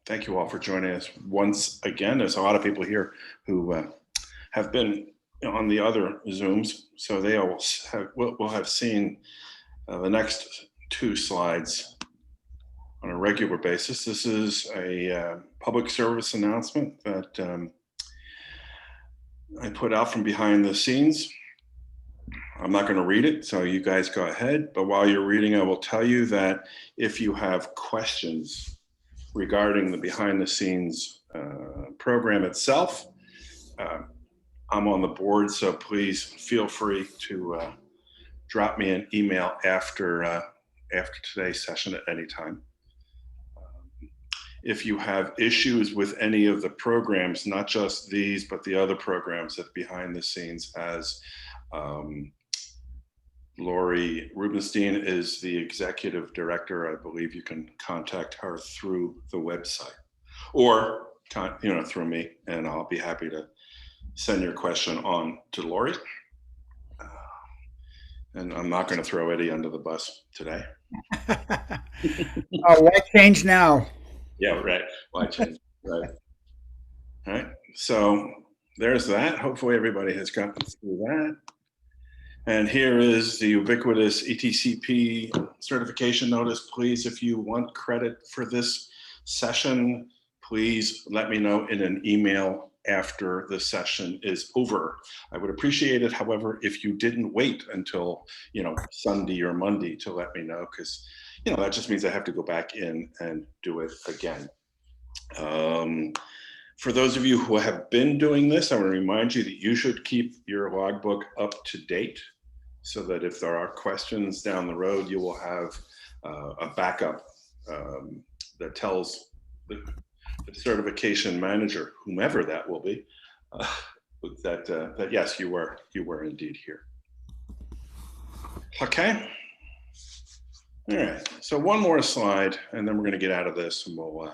thank you all for joining us once again. There's a lot of people here who have been on the other Zooms, so they will have seen the next two slides on a regular basis. This is a public service announcement that I put out from behind the scenes. I'm not going to read it, so you guys go ahead. But while you're reading, I will tell you that if you have questions regarding the behind the scenes program itself, I'm on the board, so please feel free to drop me an email after today's session at any time. If you have issues with any of the programs, not just these, but the other programs that behind the scenes has, Lori Rubenstein is the executive director. I believe you can contact her through the website or through me, and I'll be happy to send your question on to Lori. And I'm not going to throw Eddie under the bus today. Oh, why change now? Yeah, right. Why change? Right. All right. So there's that. Hopefully everybody has gotten through that. And here is the ubiquitous ETCP certification notice. Please, if you want credit for this session, please let me know in an email after the session is over. I would appreciate it, however, if you didn't wait until Sunday or Monday to let me know, because that just means I have to go back in and do it again. For those of you who have been doing this, I want to remind you that you should keep your logbook up to date so that if there are questions down the road, you will have a backup that tells the certification manager, whomever that will be, that yes, you were indeed here. Okay. All right. So one more slide, and then we're going to get out of this, and we'll.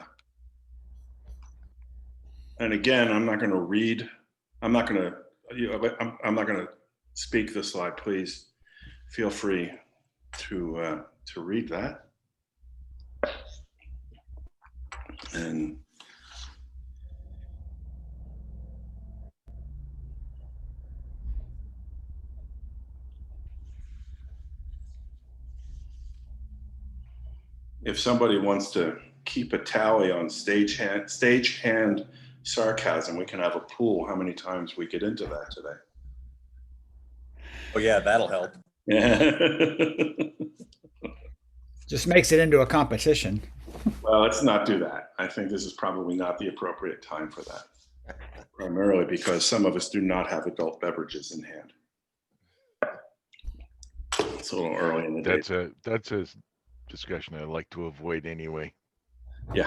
And again, I'm not going to read. I'm not going to speak the slide. Please feel free to read that. And if somebody wants to keep a tally on stagehand sarcasm, we can have a pool how many times we get into that today. Oh yeah, that'll help. Just makes it into a competition. Well, let's not do that. I think this is probably not the appropriate time for that, primarily because some of us do not have adult beverages in hand. It's a little early in the day. That's a discussion I like to avoid anyway. Yeah.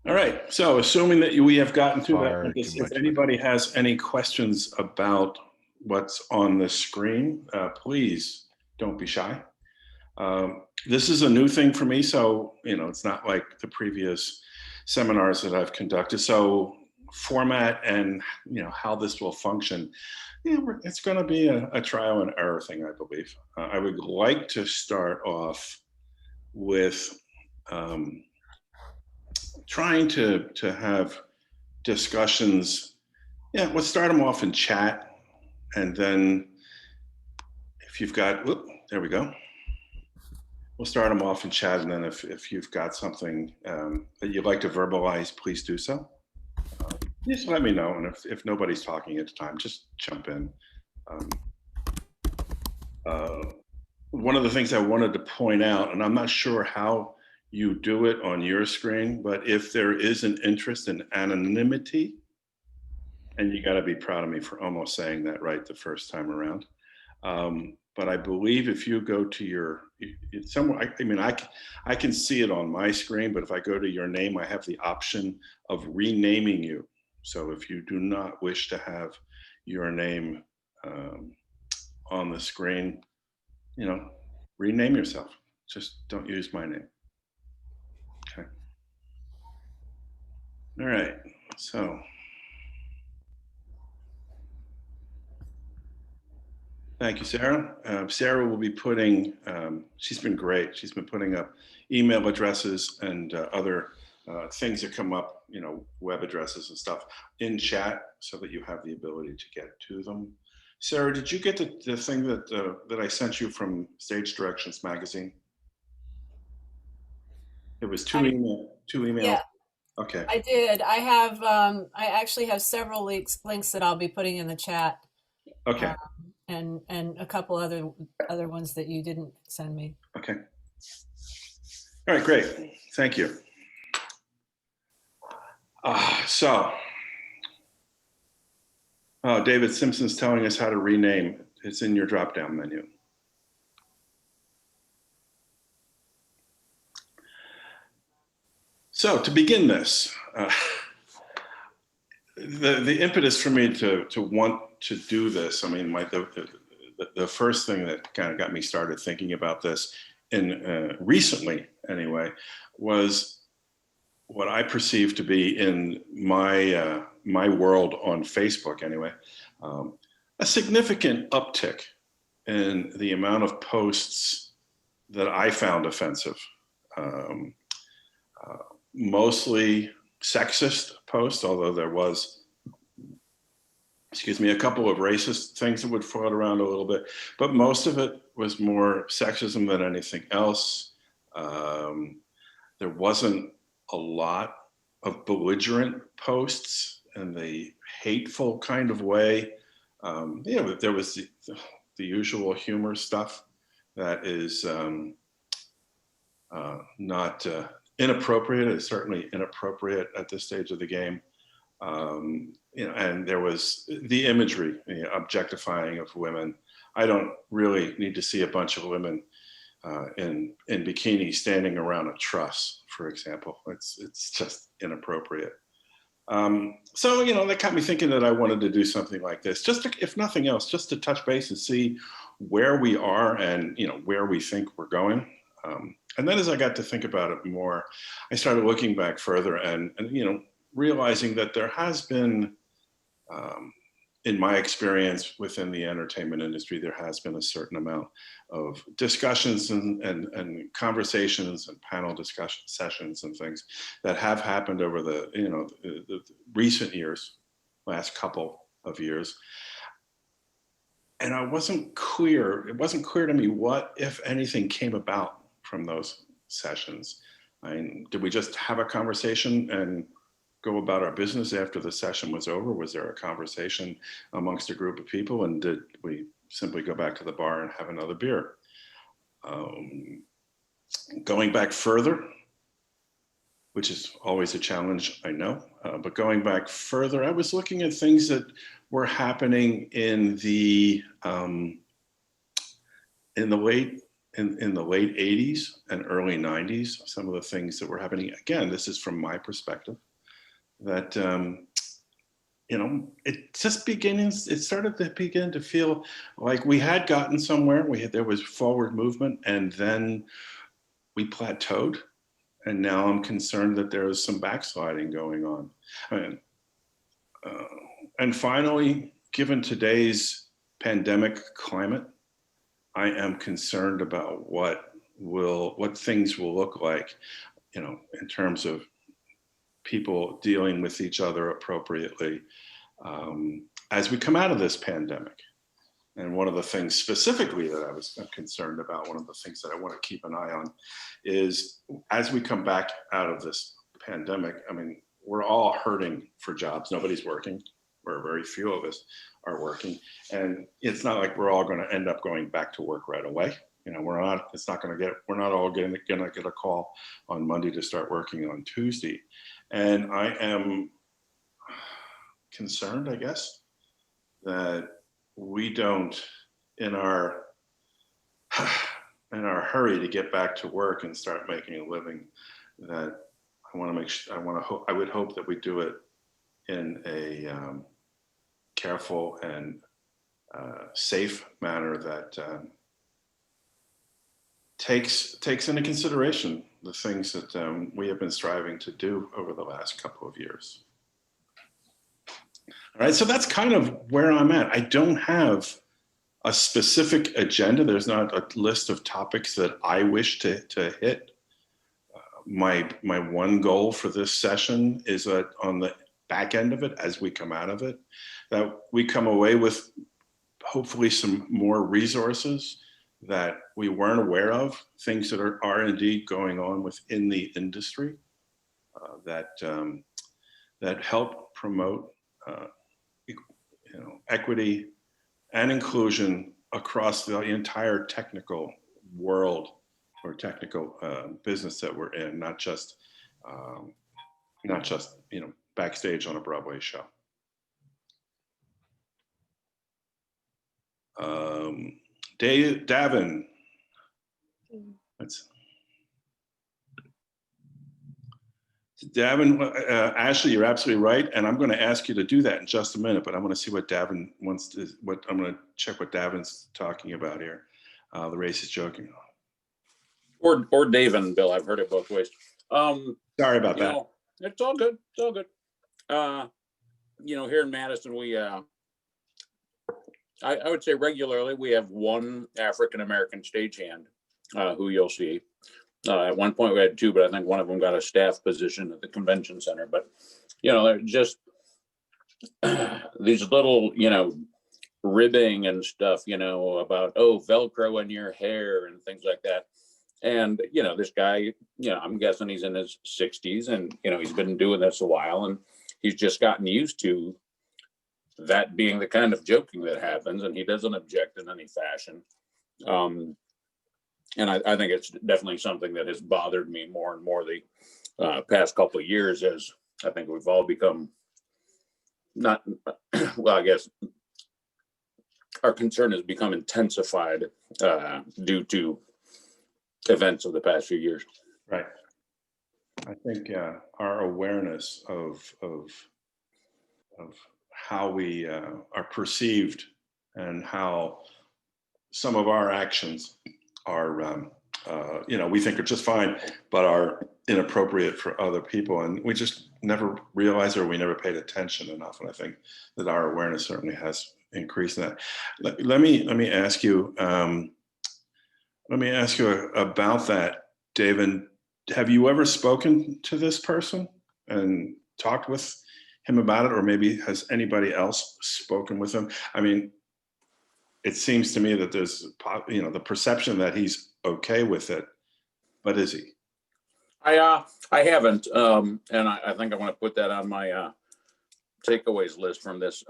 All right. So assuming that we have gotten through that, if anybody has any questions about what's on the screen, please don't be shy. This is a new thing for me, so it's not like the previous seminars that I've conducted. So format and how this will function, it's going to be a trial and error thing, I believe. I would like to start off with trying to have discussions. Yeah, let's start them off in chat, and then if you've got, there we go. We'll start them off in chat, and then if you've got something that you'd like to verbalize, please do so. Just let me know, and if nobody's talking at the time, just jump in. One of the things I wanted to point out, and I'm not sure how you do it on your screen, but if there is an interest in anonymity, and you got to be proud of me for almost saying that right the first time around. But I believe if you go to somewhere, I can see it on my screen, but if I go to your name, I have the option of renaming you. So if you do not wish to have your name on the screen, rename yourself. Just don't use my name. Okay. All right. So Thank you, Sarah. Sarah will be putting, she's been great. She's been putting up email addresses and other things that come up, web addresses and stuff in chat so that you have the ability to get to them. Sarah, did you get the thing that I sent you from Stage Directions magazine? It was two emails. Yeah, Okay. I did. I actually have several links that I'll be putting in the chat, Okay. and a couple other ones that you didn't send me. Okay. All right, great. Thank you. David Simpson's telling us how to rename. It's in your drop-down menu. So to begin this, the impetus for me to want to do this, I mean, the first thing that kind of got me started thinking about this, recently anyway, was what I perceive to be in my my world on Facebook anyway, a significant uptick in the amount of posts that I found offensive. Mostly sexist posts, although there was, a couple of racist things that would float around a little bit, but most of it was more sexism than anything else. There wasn't a lot of belligerent posts in the hateful kind of way. There was the usual humor stuff that is not inappropriate. It's certainly inappropriate at this stage of the game. And there was the imagery, objectifying of women. I don't really need to see a bunch of women in bikinis standing around a truss, for example. It's just inappropriate. So that got me thinking that I wanted to do something like this, just to, if nothing else, just to touch base and see where we are and where we think we're going. And then as I got to think about it more, I started looking back further and realizing that there has been, in my experience within the entertainment industry, there has been a certain amount of discussions and conversations and panel discussion sessions and things that have happened over the recent years, last couple of years. And it wasn't clear to me what, if anything, came about from those sessions. I mean, did we just have a conversation and go about our business after the session was over? Was there a conversation amongst a group of people, and did we simply go back to the bar and have another beer? Going back further, which is always a challenge, I know, but going back further, I was looking at things that were happening in the late 80s and early 90s. Some of the things that were happening, again, this is from my perspective, that it started to begin to feel like we had gotten somewhere. There was forward movement, and then we plateaued. And now I'm concerned that there is some backsliding going on. And finally, given today's pandemic climate, I am concerned about what things will look like, in terms of people dealing with each other appropriately as we come out of this pandemic. And one of the things specifically that I'm concerned about, one of the things that I want to keep an eye on, is as we come back out of this pandemic, I mean, we're all hurting for jobs. Nobody's working, or very few of us are working. And it's not like we're all going to end up going back to work right away. We're not all going to get a call on Monday to start working on Tuesday. And I am concerned, I guess, that we don't, in our hurry to get back to work and start making a living, that I would hope that we do it in a careful and safe manner that takes into consideration the things that we have been striving to do over the last couple of years. All right, so that's kind of where I'm at. I don't have a specific agenda. There's not a list of topics that I wish to hit. My one goal for this session is that on the back end of it, as we come out of it, that we come away with hopefully some more resources that we weren't aware of, things that are indeed going on within the industry that help promote equity and inclusion across the entire technical world or technical business that we're in, not just backstage on a Broadway show. Davin, Ashley, you're absolutely right, and I'm going to ask you to do that in just a minute. But I want to see what Davin wants to. I'm going to check what Davin's talking about here. The racist joking. Or Davin, Bill. I've heard it both ways. Sorry about that. It's all good. It's all good. Here in Madison, we I would say regularly we have one African-American stagehand who you'll see. At one point we had two, but I think one of them got a staff position at the convention center. But, they're just these little, ribbing and stuff, about, Velcro in your hair and things like that. And, this guy, I'm guessing he's in his 60s and, he's been doing this a while and he's just gotten used to that being the kind of joking that happens, and he doesn't object in any fashion. And I think it's definitely something that has bothered me more and more the past couple of years, as I think we've all become not, well, I guess our concern has become intensified due to events of the past few years. Right. I think our awareness of how we are perceived and how some of our actions are, we think are just fine, but are inappropriate for other people. And we just never realized or we never paid attention enough. And I think that our awareness certainly has increased in that. Let me ask you, about that, David. Have you ever spoken to this person and talked with him about it, or maybe has anybody else spoken with him? I mean, it seems to me that there's, the perception that he's okay with it, but is he? I haven't, and I think I want to put that on my takeaways list from this.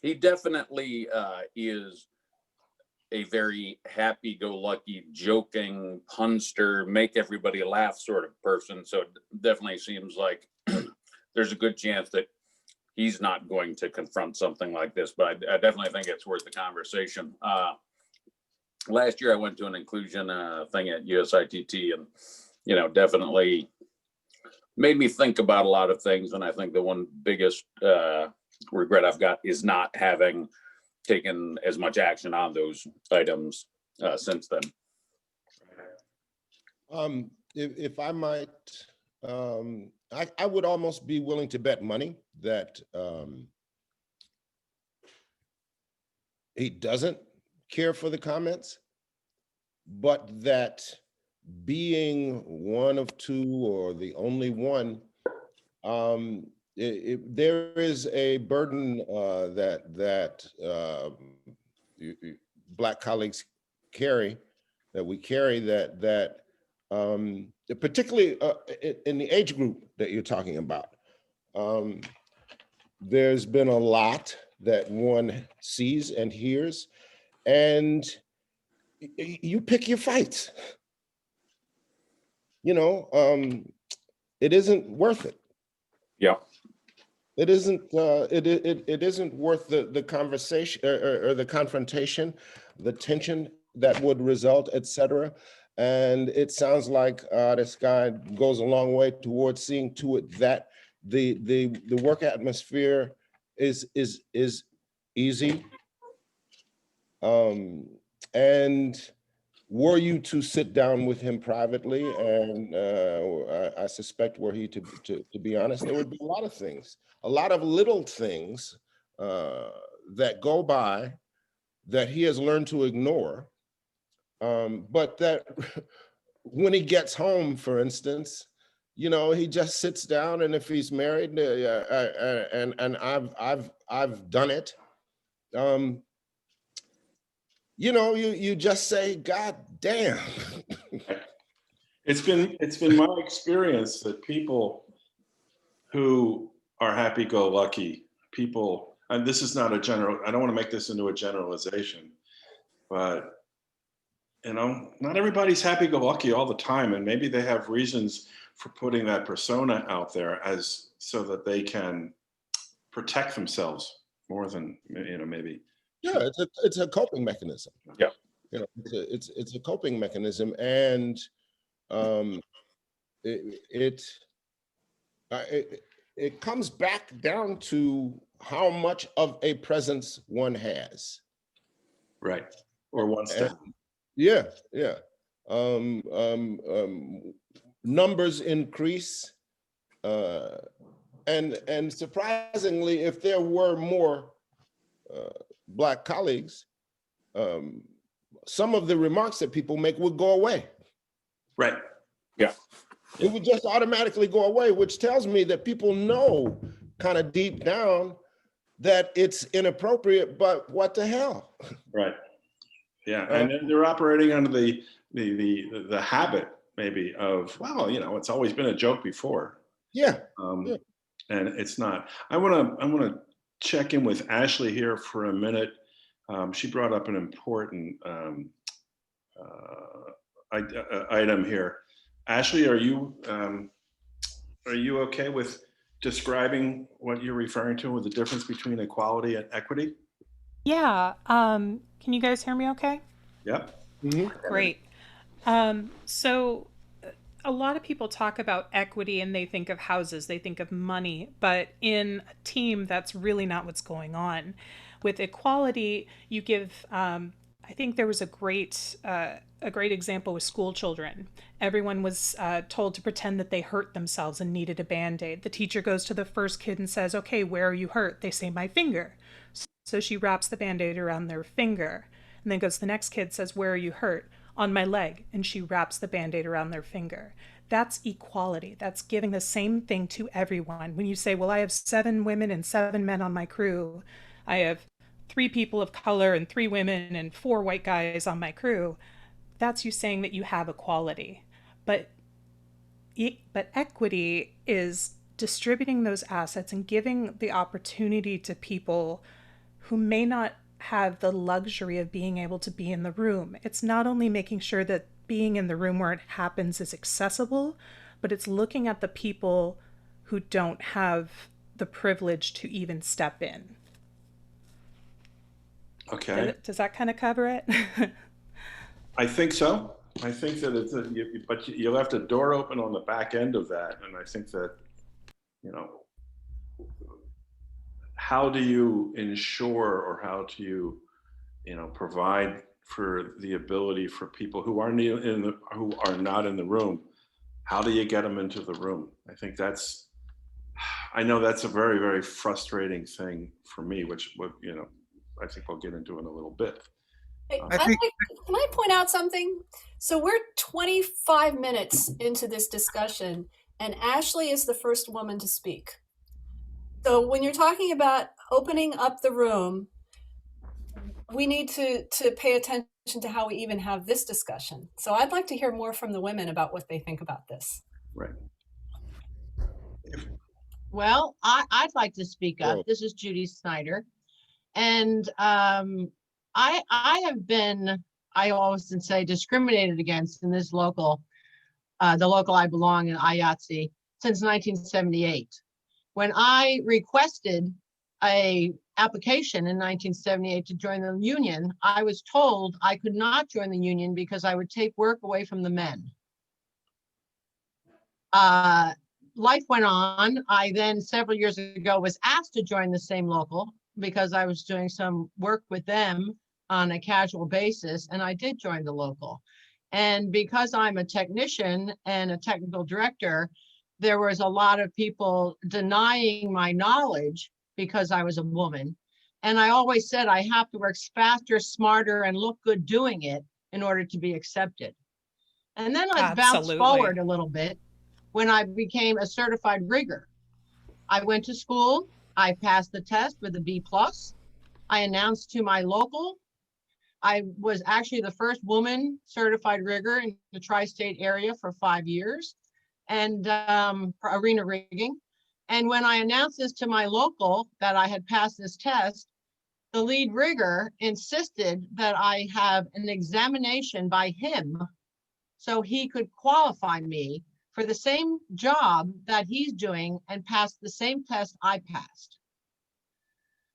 He definitely is a very happy-go-lucky, joking, punster, make everybody laugh sort of person. So it definitely seems like there's a good chance that he's not going to confront something like this, but I definitely think it's worth the conversation. Last year I went to an inclusion thing at USITT and, definitely made me think about a lot of things. And I think the one biggest regret I've got is not having taken as much action on those items since then. If I might, I would almost be willing to bet money that he doesn't care for the comments, but that being one of two or the only one, there is a burden that Black colleagues carry, that particularly in the age group that you're talking about. There's been a lot that one sees and hears, and you pick your fights. It isn't worth it. Yeah. It isn't. It isn't worth the conversation or the confrontation, the tension that would result, etc. And it sounds like this guy goes a long way towards seeing to it that the work atmosphere is easy. And were you to sit down with him privately, and I suspect were he to be honest, there would be a lot of things, a lot of little things that go by that he has learned to ignore, but that when he gets home, for instance, you know, he just sits down, and if he's married, and I've done it, you know, you just say, God damn. It's been my experience that people who are happy-go-lucky, people, and this is not a general, I don't want to make this into a generalization, but you know, not everybody's happy-go-lucky all the time, and maybe they have reasons for putting that persona out there as so that they can protect themselves more than, you know, maybe. Yeah, it's a coping mechanism. Yeah. You know, it's a coping mechanism, and it comes back down to how much of a presence one has. Right. Or wants to have. Yeah, yeah. Numbers increase, and surprisingly, if there were more Black colleagues, some of the remarks that people make would go away. Right. Yeah. It would just automatically go away, which tells me that people know kind of deep down that it's inappropriate, but what the hell? Right. Yeah. And then they're operating under the habit maybe of, well, you know, it's always been a joke before. Yeah. And it's not. I want to check in with Ashley here for a minute. She brought up an important item here. Ashley, are you okay with describing what you're referring to with the difference between equality and equity? Yeah. Can you guys hear me okay? Yep. Mm-hmm. Great. So a lot of people talk about equity and they think of houses, they think of money, but in a team, that's really not what's going on. With equality, you give, I think there was a great example with school children. Everyone was told to pretend that they hurt themselves and needed a Band-Aid. The teacher goes to the first kid and says, okay, where are you hurt? They say, my finger. So she wraps the Band-Aid around their finger. And then goes to the next kid, says, where are you hurt? On my leg. And she wraps the Band-Aid around their finger. That's equality. That's giving the same thing to everyone. When you say, well, I have 7 women and 7 men on my crew. I have 3 people of color and 3 women and 4 white guys on my crew. That's you saying that you have equality. But equity is distributing those assets and giving the opportunity to people who may not have the luxury of being able to be in the room. It's not only making sure that being in the room where it happens is accessible, but it's looking at the people who don't have the privilege to even step in. Okay. Does that kind of cover it? I think so. I think that but you left a door open on the back end of that. And I think that, you know, how do you ensure, or how do you, you know, provide for the ability for people who are not in the room? How do you get them into the room? I know that's a very, very frustrating thing for me, which, you know, I think we'll get into in a little bit. Hey, I think- can I point out something? So we're 25 minutes into this discussion, and Ashley is the first woman to speak. So when you're talking about opening up the room, we need to pay attention to how we even have this discussion. So I'd like to hear more from the women about what they think about this. Right. Well, I'd like to speak up. Sure. This is Judy Snyder. And I have been, I always say, discriminated against in this local, the local I belong in, IATSE, since 1978. When I requested a application in 1978 to join the union, I was told I could not join the union because I would take work away from the men. Life went on. I then, several years ago, was asked to join the same local because I was doing some work with them on a casual basis, and I did join the local. And because I'm a technician and a technical director, there was a lot of people denying my knowledge because I was a woman. And I always said I have to work faster, smarter, and look good doing it in order to be accepted. And then let's bounce Absolutely. forward a little bit when I became a certified rigger. I went to school, I passed the test with a B+. I announced to my local, I was actually the first woman certified rigger in the tri-state area for 5 years, and for arena rigging. And when I announced this to my local that I had passed this test, the lead rigger insisted that I have an examination by him so he could qualify me for the same job that he's doing and pass the same test I passed.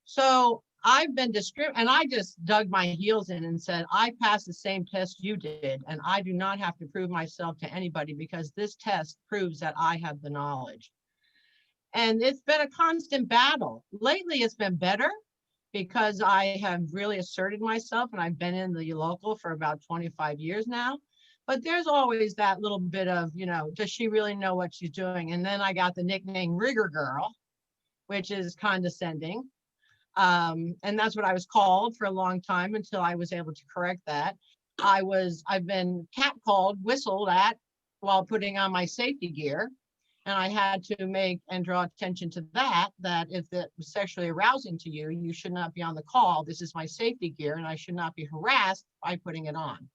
So I've been and I just dug my heels in and said, I passed the same test you did, and I do not have to prove myself to anybody because this test proves that I have the knowledge. And it's been a constant battle. Lately, it's been better because I have really asserted myself, and I've been in the local for about 25 years now. But there's always that little bit of, does she really know what she's doing? And then I got the nickname Rigger Girl, which is condescending. And that's what I was called for a long time until I was able to correct that. I've been catcalled, whistled at while putting on my safety gear. And I had to make and draw attention to that if it was sexually arousing to you, you should not be on the call. This is my safety gear and I should not be harassed by putting it on.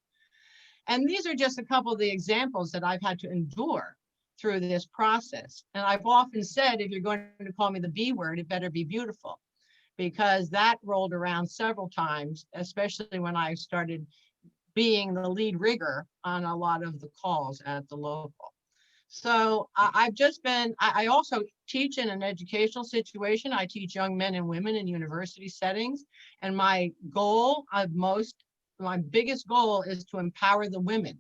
And these are just a couple of the examples that I've had to endure through this process. And I've often said, if you're going to call me the B word, it better be beautiful, because that rolled around several times, especially when I started being the lead rigger on a lot of the calls at the local. So I've just been, I also teach in an educational situation. I teach young men and women in university settings. And my biggest goal is to empower the women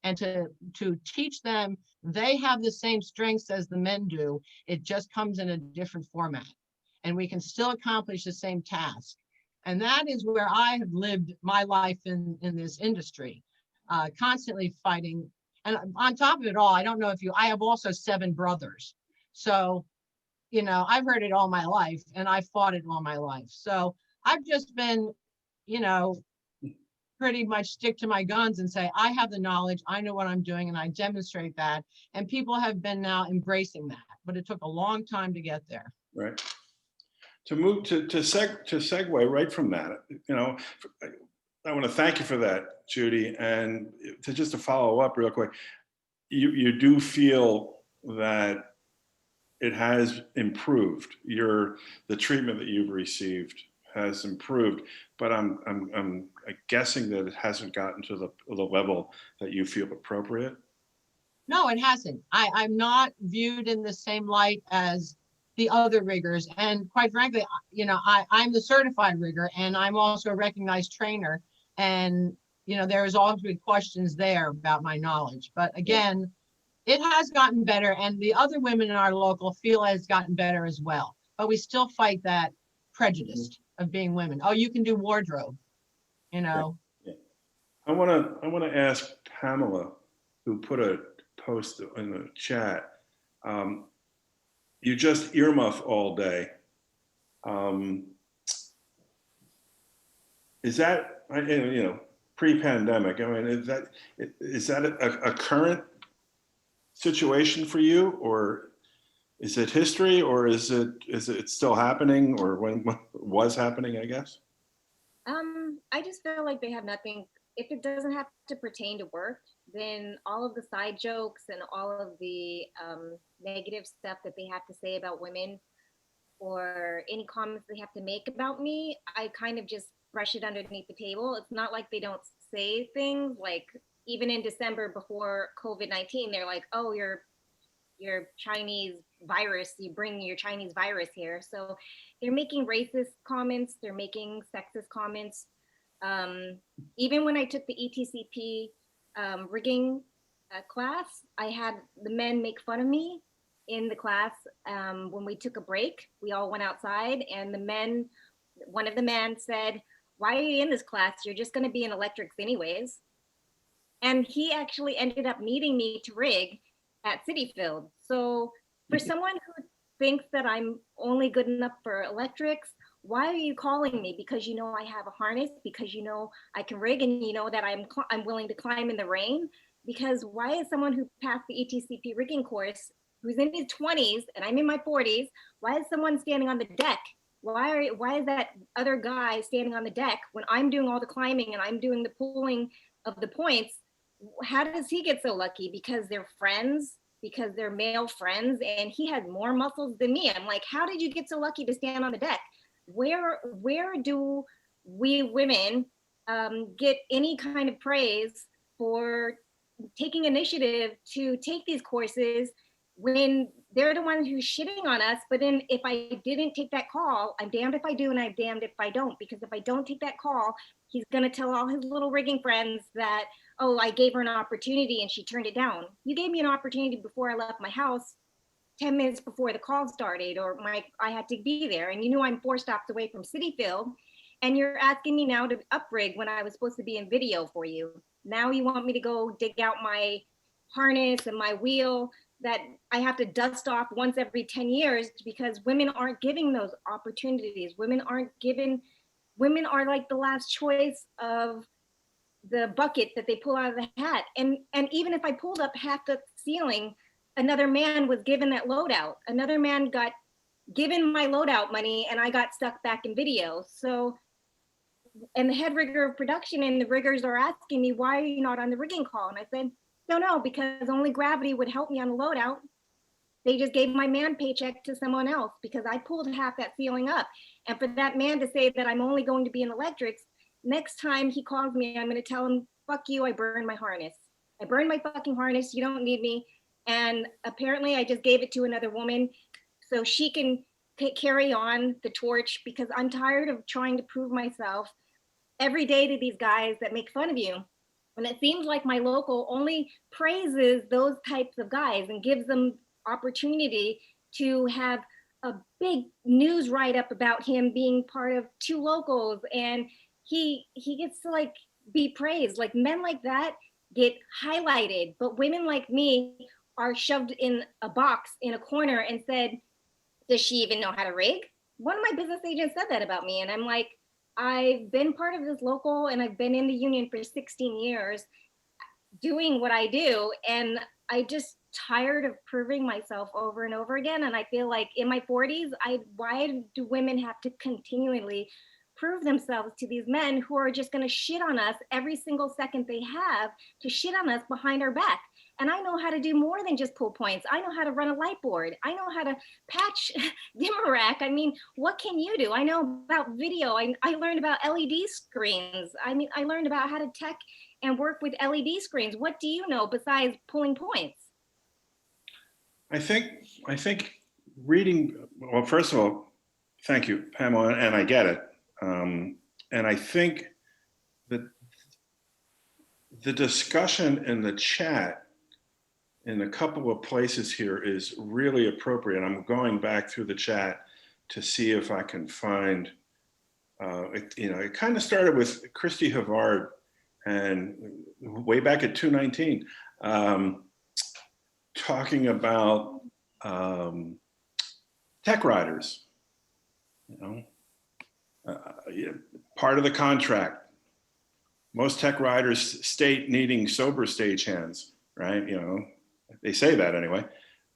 and to teach them they have the same strengths as the men do. It just comes in a different format. And we can still accomplish the same task. And that is where I have lived my life in this industry, constantly fighting. And on top of it all, I don't know if I have also 7 brothers. So, I've heard it all my life and I fought it all my life. So I've just been, pretty much stick to my guns and say, I have the knowledge, I know what I'm doing, and I demonstrate that. And people have been now embracing that, but it took a long time to get there. Right. To move to segue right from that, I want to thank you for that, Judy. And to follow up real quick, you do feel that it has improved. The treatment that you've received has improved, but I'm guessing that it hasn't gotten to the level that you feel appropriate. No, it hasn't. I'm not viewed in the same light as the other riggers. And quite frankly, I'm the certified rigger and I'm also a recognized trainer. And, there's always been questions there about my knowledge. But again, it has gotten better. And the other women in our local feel it's gotten better as well. But we still fight that prejudice of being women. Oh, you can do wardrobe, Yeah. I want to ask Pamela, who put a post in the chat. You just earmuff all day. Is that, pre-pandemic? I mean, is that a current situation for you, or is it history, or is it still happening, or when it was happening, I guess? I just feel like they have nothing. If it doesn't have to pertain to work, then all of the side jokes and all of the negative stuff that they have to say about women, or any comments they have to make about me, I kind of just brush it underneath the table. It's not like they don't say things, like even in December before COVID-19, they're like, oh, you're Chinese virus, you bring your Chinese virus here. So they're making racist comments, they're making sexist comments. Even when I took the ETCP rigging class, I had the men make fun of me in the class. When we took a break, we all went outside, and one of the men said, why are you in this class? You're just going to be in electrics anyways. And he actually ended up needing me to rig at City Field. So for someone who thinks that I'm only good enough for electrics, why are you calling me? Because you know I have a harness, because you know I can rig, and you know that I'm willing to climb in the rain. Because why is someone who passed the ETCP rigging course, who's in his 20s and I'm in my 40s, why is someone standing on the deck? Why is that other guy standing on the deck when I'm doing all the climbing and I'm doing the pulling of the points? How does he get so lucky? Because they're friends, because they're male friends, and he has more muscles than me. I'm like, how did you get so lucky to stand on the deck? Where do we women get any kind of praise for taking initiative to take these courses when they're the ones who's shitting on us? But then if I didn't take that call, I'm damned if I do and I'm damned if I don't, because if I don't take that call, he's going to tell all his little rigging friends that, oh, I gave her an opportunity and she turned it down. You gave me an opportunity before I left my house 10 minutes before the call started, or I had to be there, and you knew I'm 4 stops away from City Field, and you're asking me now to uprig when I was supposed to be in video for you. Now you want me to go dig out my harness and my wheel that I have to dust off once every 10 years because women aren't giving those opportunities. Women are like the last choice of the bucket that they pull out of the hat. And even if I pulled up half the ceiling, another man was given that loadout. Another man got given my loadout money and I got stuck back in video. So, and the head rigger of production and the riggers are asking me, why are you not on the rigging call? And I said, no, because only gravity would help me on the loadout. They just gave my man paycheck to someone else because I pulled half that ceiling up. And for that man to say that I'm only going to be in electrics, next time he calls me, I'm going to tell him, fuck you, I burned my harness. I burned my fucking harness. You don't need me. And apparently I just gave it to another woman so she can carry on the torch, because I'm tired of trying to prove myself every day to these guys that make fun of you. And it seems like my local only praises those types of guys and gives them opportunity to have a big news write-up about him being part of 2 locals, and he gets to like be praised. Like men like that get highlighted, but women like me are shoved in a box in a corner and said, does she even know how to rig? One of my business agents said that about me, and I'm like, I've been part of this local and I've been in the union for 16 years doing what I do, and I just tired of proving myself over and over again. And I feel like in my 40s, why do women have to continually prove themselves to these men who are just going to shit on us every single second they have to shit on us behind our back? And I know how to do more than just pull points. I know how to run a light board. I know how to patch dimmer rack. I mean, what can you do? I know about video. I learned about LED screens. I mean, I learned about how to tech and work with LED screens. What do you know besides pulling points? I think reading, well, first of all, thank you, Pamela, and I get it. And I think that the discussion in the chat in a couple of places here is really appropriate. I'm going back through the chat to see if I can find, it kind of started with Christy Havard, and way back at 219, talking about tech riders, part of the contract. Most tech riders state needing sober stagehands, right? They say that anyway.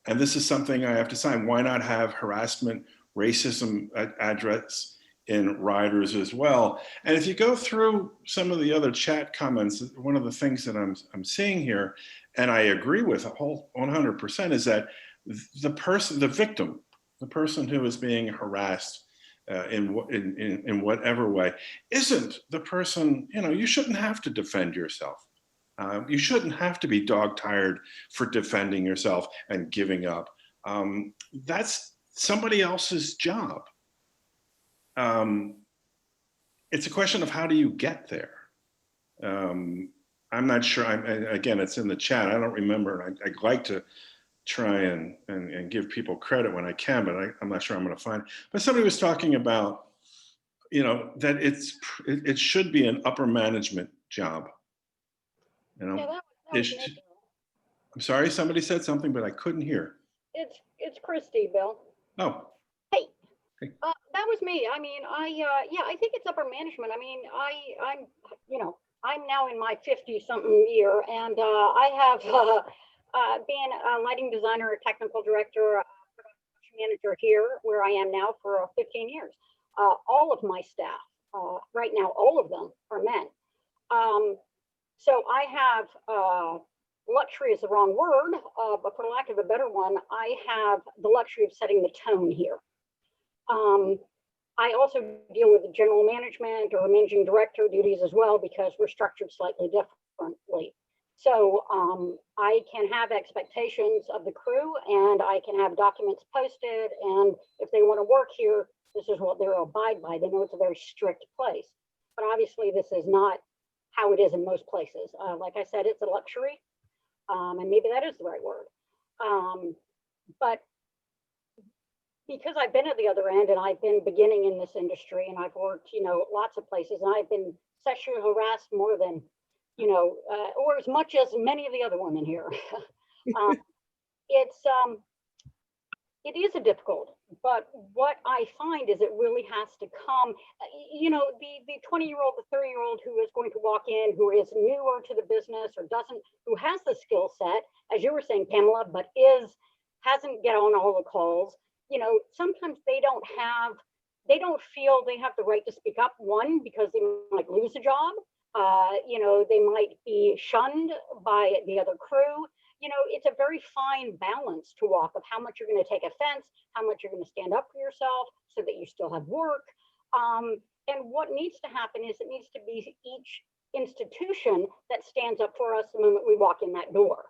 And this is something I have to sign. Why not have harassment, racism address in riders as well? And if you go through some of the other chat comments, one of the things that I'm seeing here, and I agree with a whole 100%, is that the victim, the person who is being harassed in whatever way, isn't the person. You shouldn't have to defend yourself. You shouldn't have to be dog tired for defending yourself and giving up. That's somebody else's job. It's a question of how do you get there. I'm not sure. Again, it's in the chat. I don't remember. I'd like to try and give people credit when I can, but I'm not sure I'm going to find it. But somebody was talking about, that it should be an upper management job. Yeah, that was Nick. I'm sorry, somebody said something, but I couldn't hear. It's Christy, Bill. Oh. Hey. That was me. I mean, yeah, I think it's upper management. I mean, I'm now in my 50-something year, and I have been a lighting designer, a technical director, a production manager here, where I am now for 15 years. All of my staff, right now, all of them are men. So I have luxury is the wrong word, but for lack of a better one, I have the luxury of setting the tone here. I also deal with the general management or managing director duties as well, because we're structured slightly differently. So I can have expectations of the crew, and I can have documents posted, and if they want to work here, this is what they'll abide by. They know it's a very strict place, but obviously this is not how it is in most places. Like I said, it's a luxury, and maybe that is the right word. But because I've been at the other end, and I've been beginning in this industry, and I've worked, lots of places, and I've been sexually harassed more than, or as much as many of the other women here. It is a difficult, but what I find is it really has to come, the 20-year-old, the 30-year-old who is going to walk in, who is newer to the business or who has the skill set, as you were saying, Pamela, but hasn't get on all the calls. Sometimes they don't feel they have the right to speak up, one, because they might lose a job. They might be shunned by the other crew. It's a very fine balance to walk of how much you're going to take offense, how much you're going to stand up for yourself so that you still have work. And what needs to happen is it needs to be each institution that stands up for us the moment we walk in that door.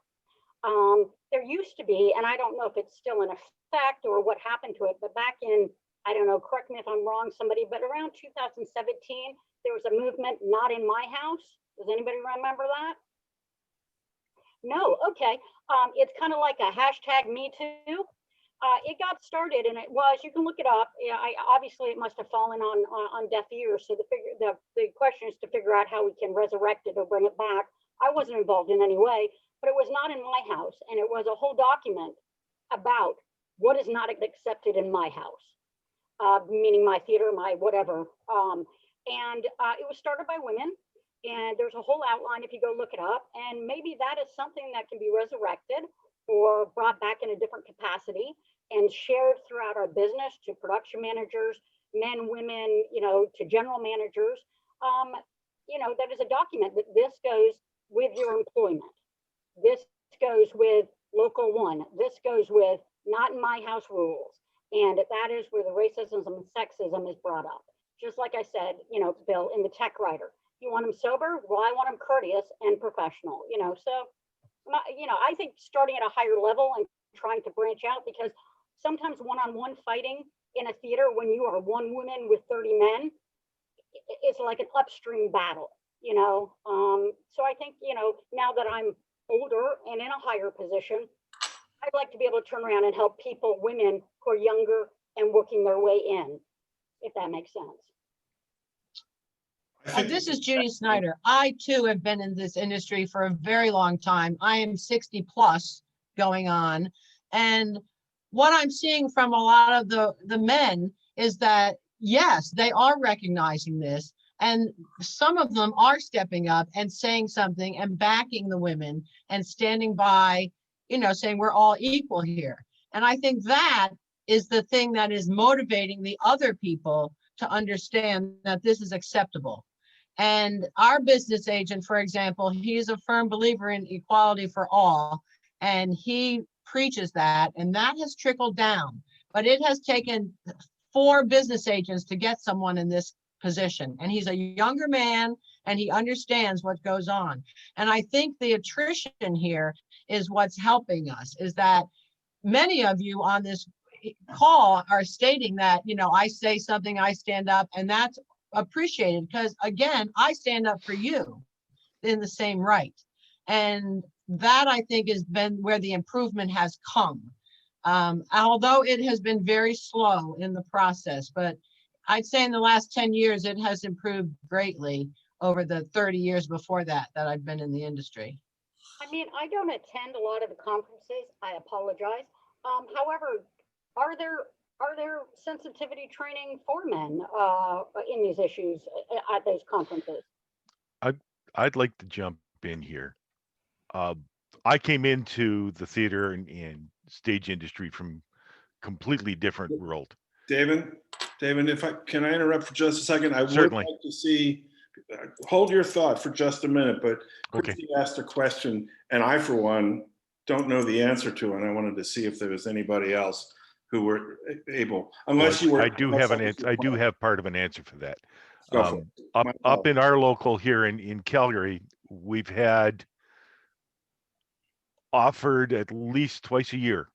There used to be, and I don't know if it's still in effect or what happened to it, but back in, I don't know, correct me if I'm wrong, somebody, but around 2017, there was a movement, Not in My House. Does anybody remember that? No, okay. It's kind of like a hashtag Me Too. It got started, and you can look it up. Yeah, obviously it must have fallen on deaf ears. So the question is to figure out how we can resurrect it or bring it back. I wasn't involved in any way, but it was not in my house, and it was a whole document about what is not accepted in my house, meaning my theater, my whatever. And it was started by women. And there's a whole outline if you go look it up, and maybe that is something that can be resurrected or brought back in a different capacity and shared throughout our business to production managers, men, women, to general managers. That is a document that this goes with your employment. This goes with local 1. This goes with Not in My House rules. And that is where the racism and sexism is brought up. Just like I said, Bill, in the tech writer. You want them sober? Well, I want them courteous and professional, so, I think starting at a higher level and trying to branch out, because sometimes one-on-one fighting in a theater when you are one woman with 30 men, it's like an upstream battle, So I think, now that I'm older and in a higher position, I'd like to be able to turn around and help people, women who are younger and working their way in, if that makes sense. This is Judy Snyder. I too have been in this industry for a very long time. I am 60 plus going on. And what I'm seeing from a lot of the men is that, yes, they are recognizing this. And some of them are stepping up and saying something and backing the women and standing by, saying we're all equal here. And I think that is the thing that is motivating the other people to understand that this is acceptable. And our business agent, for example, he's a firm believer in equality for all, and he preaches that, and that has trickled down. But it has taken 4 business agents to get someone in this position. And he's a younger man, and he understands what goes on. And I think the attrition here is what's helping us, is that many of you on this call are stating that, I say something, I stand up, and that's appreciated, because again, I stand up for you in the same right. And that, I think, has been where the improvement has come. Although it has been very slow in the process, but I'd say in the last 10 years, it has improved greatly over the 30 years before that I've been in the industry. I mean, I don't attend a lot of the conferences. I apologize. However, are are there sensitivity training for men in these issues at those conferences? I'd like to jump in here. Uh, I came into the theater and stage industry from completely different world. David, if I can I interrupt for just a second? I would Certainly. like to see, hold your thought for just a minute, but Okay. Christy asked a question and I, for one, don't know the answer to, and I wanted to see if there was anybody else who were able, unless you were. I do have an answer. I do have part of an answer for that. Go for it. Up in our local here in Calgary, we've had offered at least twice a year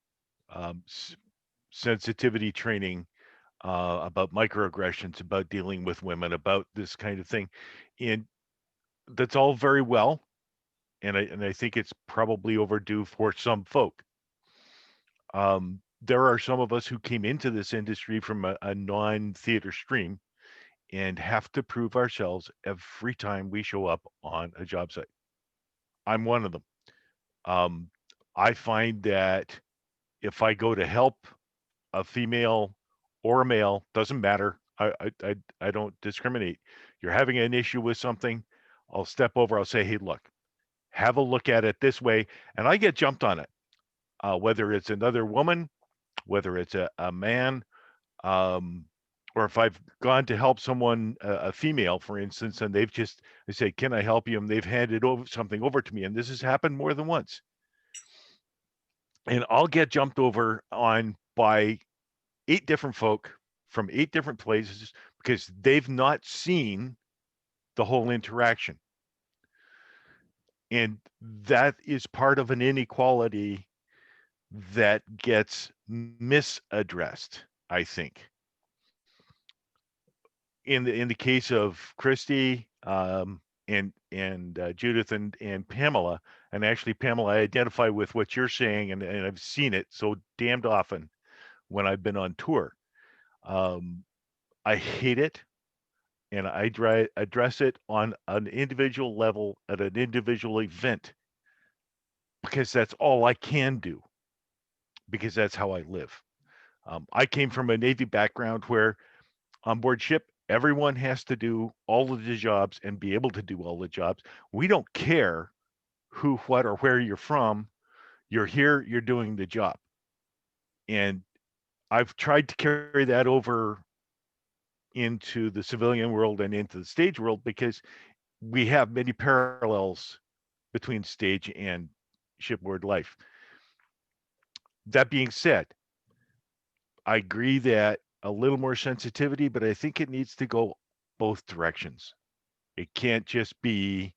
sensitivity training about microaggressions, about dealing with women, about this kind of thing, and that's all very well. And I think it's probably overdue for some folk. There are some of us who came into this industry from a non-theater stream and have to prove ourselves every time we show up on a job site. I'm one of them. I find that if I go to help a female or a male, doesn't matter. I don't discriminate. You're having an issue with something, I'll step over, I'll say, hey, look, have a look at it this way. And I get jumped on it, whether it's another woman, whether it's a man, or if I've gone to help someone, a female, for instance, and they've just, I say, can I help you? And they've handed over something over to me. And this has happened more than once. And I'll get jumped over on by 8 different folk from 8 different places because they've not seen the whole interaction. And that is part of an inequality that gets misaddressed, I think. In the case of Christy and Judith and Pamela, and actually Pamela, I identify with what you're saying, and I've seen it so damned often when I've been on tour. I hate it, and I address it on an individual level at an individual event because that's all I can do, because that's how I live. I came from a Navy background where on board ship, everyone has to do all of the jobs and be able to do all the jobs. We don't care who, what, or where you're from. You're here, you're doing the job. And I've tried to carry that over into the civilian world and into the stage world because we have many parallels between stage and shipboard life. That being said, I agree that a little more sensitivity, but I think it needs to go both directions. It can't just be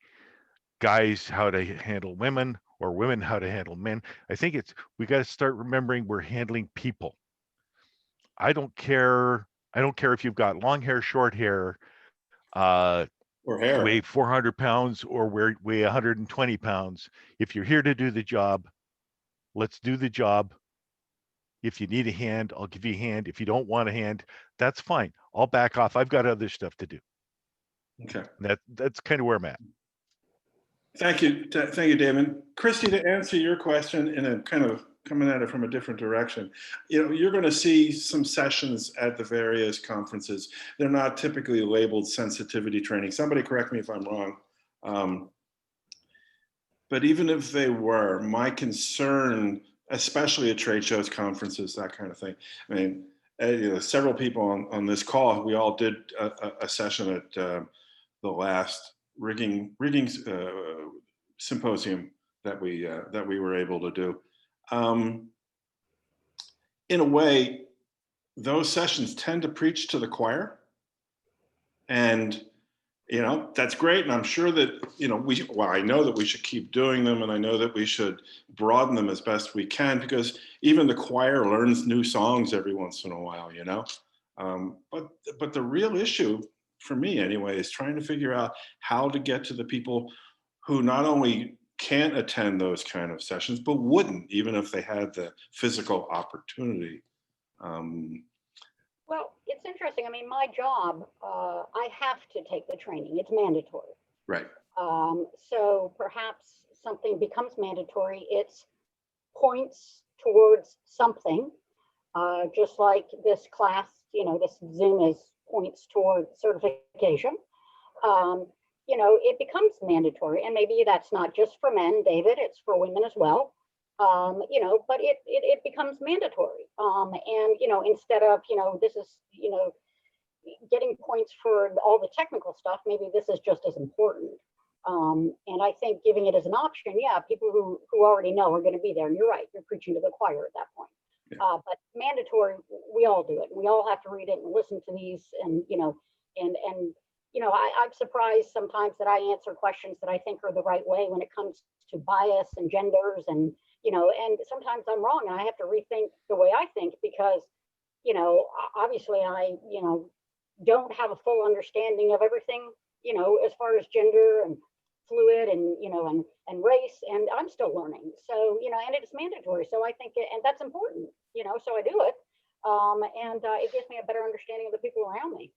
guys how to handle women or women how to handle men. I think we got to start remembering we're handling people. I don't care if you've got long hair, short hair, or hair, weigh 400 pounds or weigh 120 pounds. If you're here to do the job, let's do the job. If you need a hand, I'll give you a hand. If you don't want a hand, that's fine. I'll back off. I've got other stuff to do. Okay. That's kind of where I'm at. Thank you, David. Christy, to answer your question in a kind of coming at it from a different direction, you're going to see some sessions at the various conferences. They're not typically labeled sensitivity training. Somebody correct me if I'm wrong. But even if they were, my concern, especially at trade shows, conferences, that kind of thing. I mean, several people on this call, we all did a session at the last rigging symposium that we were able to do. In a way, those sessions tend to preach to the choir, and that's great. And I'm sure that I know that we should keep doing them, and I know that we should broaden them as best we can, because even the choir learns new songs every once in a while. But the real issue for me anyway is trying to figure out how to get to the people who not only can't attend those kind of sessions, but wouldn't, even if they had the physical opportunity. Well, it's interesting. I mean, my job, I have to take the training. It's mandatory. Right. So perhaps something becomes mandatory. It's points towards something. just like this class, this Zoom points toward certification. It becomes mandatory, and maybe that's not just for men, David, it's for women as well. But it becomes mandatory. Instead of, this is, getting points for all the technical stuff, maybe this is just as important. And I think giving it as an option, yeah, people who already know are going to be there. And you're right, you're preaching to the choir at that point. Yeah. But mandatory, we all do it. We all have to read it and listen to these, and I'm surprised sometimes that I answer questions that I think are the right way when it comes to bias and genders, and sometimes I'm wrong and I have to rethink the way I think because, obviously I, don't have a full understanding of everything, as far as gender and fluid and, and race, and I'm still learning. So, and it's mandatory. So I think, and that's important, so I do it. It gives me a better understanding of the people around me.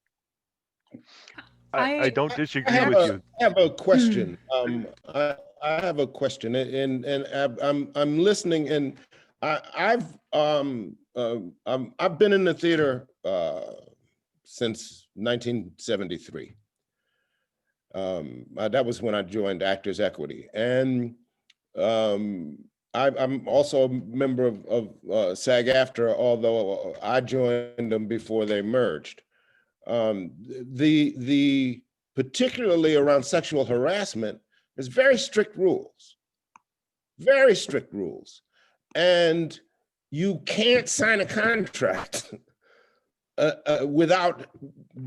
I don't disagree I with you. have a question. I have a question, and I'm listening, and I've been in the theater since 1973. That was when I joined Actors Equity, and I'm also a member of SAG-AFTRA, although I joined them before they merged. The particularly around sexual harassment, there's very strict rules, and you can't sign a contract without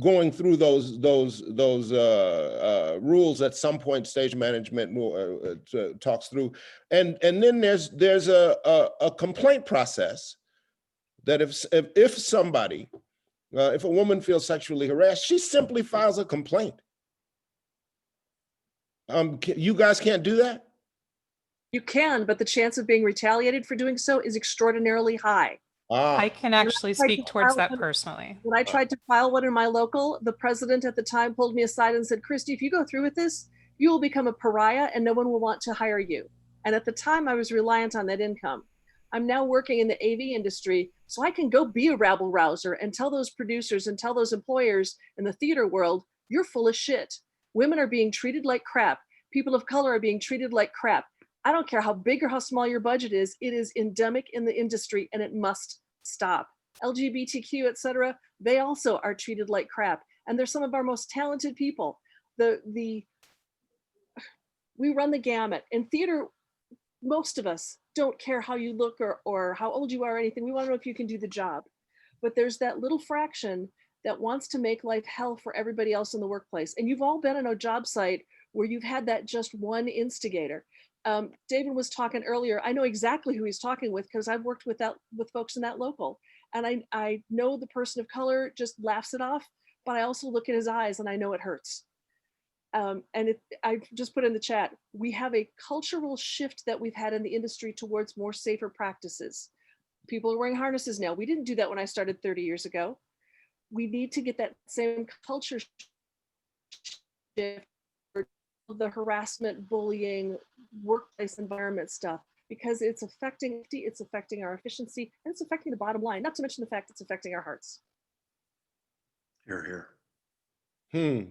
going through those rules. At some point, stage management talks through, and then there's a complaint process that if somebody, if a woman feels sexually harassed, she simply files a complaint. You guys can't do that? You can, but the chance of being retaliated for doing so is extraordinarily high. I can actually speak towards that personally. When I tried to file one in my local, the president at the time pulled me aside and said, Christy, if you go through with this, you will become a pariah and no one will want to hire you. And at the time I was reliant on that income. I'm now working in the AV industry, so I can go be a rabble rouser and tell those producers and tell those employers in the theater world, you're full of shit. Women are being treated like crap. People of color are being treated like crap. I don't care how big or how small your budget is, it is endemic in the industry and it must stop. LGBTQ, etc., they also are treated like crap. And they're some of our most talented people. We run the gamut. In theater, most of us don't care how you look or how old you are or anything. We want to know if you can do the job. But there's that little fraction that wants to make life hell for everybody else in the workplace. And you've all been on a job site where you've had that just one instigator. David was talking earlier. I know exactly who he's talking with because I've worked with folks in that local. And I know the person of color just laughs it off, but I also look at his eyes and I know it hurts. I just put in the chat, we have a cultural shift that we've had in the industry towards more safer practices. People are wearing harnesses now. We didn't do that when I started 30 years ago. We need to get that same culture shift for the harassment, bullying, workplace environment stuff, because it's affecting our efficiency, and it's affecting the bottom line, not to mention the fact it's affecting our hearts. Hear, hear.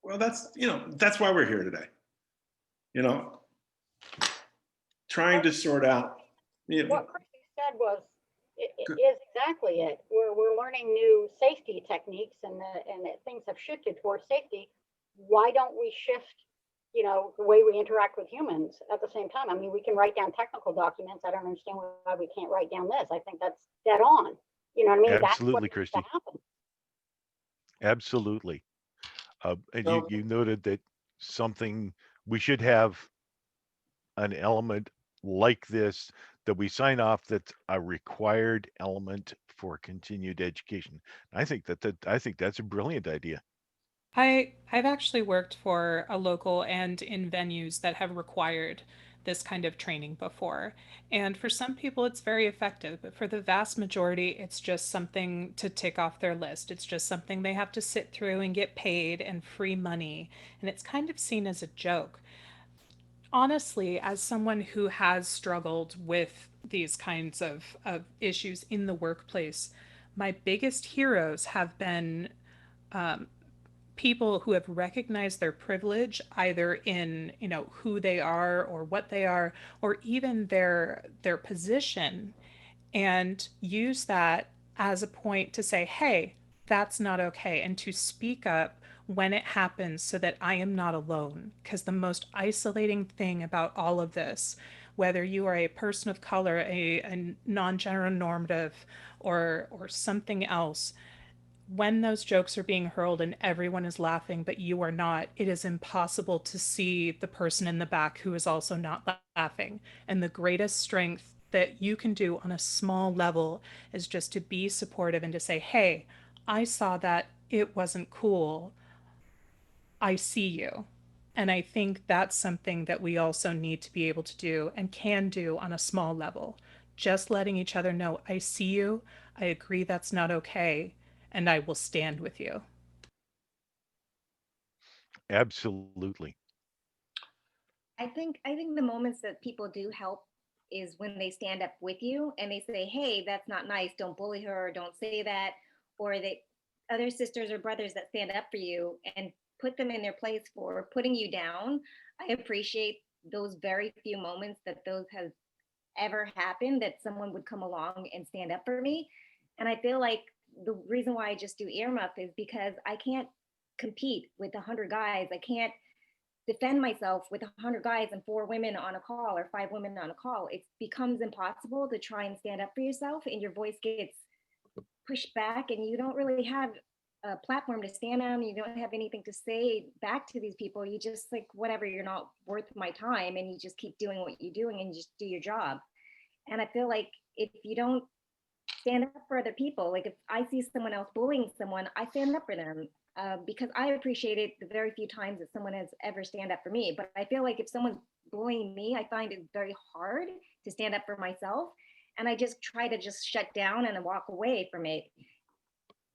Well, that's why we're here today. Trying to sort out. What Christy said is exactly it. We're learning new safety techniques, and things have shifted towards safety. Why don't we shift, the way we interact with humans at the same time? I mean, we can write down technical documents. I don't understand why we can't write down this. I think that's dead on. You know what I mean? Absolutely, that's Christy. Absolutely. And So- you noted that we should have an element like this that we sign off that's a required element for continued education. I think that's a brilliant idea. I've actually worked for a local and in venues that have required this kind of training before. And for some people, it's very effective, but for the vast majority, it's just something to tick off their list. It's just something they have to sit through and get paid and free money. And it's kind of seen as a joke. honestly, as someone who has struggled with these kinds of issues in the workplace, my biggest heroes have been people who have recognized their privilege, either in, you know, who they are or what they are, or even their position, and use that as a point to say, hey, that's not okay, and to speak up when it happens so that I am not alone. Because the most isolating thing about all of this, whether you are a person of color, a non-gender normative, or something else, when those jokes are being hurled and everyone is laughing, but you are not, it is impossible to see the person in the back who is also not laughing. And the greatest strength that you can do on a small level is just to be supportive and to say, hey, I saw that, it wasn't cool. I see you. And I think that's something that we also need to be able to do and can do on a small level. Just letting each other know, I see you, I agree that's not okay, and I will stand with you. Absolutely. I think the moments that people do help is when they stand up with you and they say, "Hey, that's not nice. Don't bully her, or don't say that," or they other sisters or brothers that stand up for you and put them in their place for putting you down. I appreciate those very few moments that those has ever happened, that someone would come along and stand up for me. And I feel like the reason why I just do earmuff is because I can't compete with 100 guys. I can't defend myself with 100 guys and 4 women on a call or 5 women on a call. It becomes impossible to try and stand up for yourself, and your voice gets pushed back, and you don't really have a platform to stand on. You don't have anything to say back to these people. You just like, whatever, you're not worth my time, and you just keep doing what you're doing and you just do your job. And I feel like if you don't stand up for other people, like if I see someone else bullying someone, I stand up for them, because I appreciate it the very few times that someone has ever stand up for me. But I feel like if someone's bullying me, I find it very hard to stand up for myself, and I just try to just shut down and walk away from it.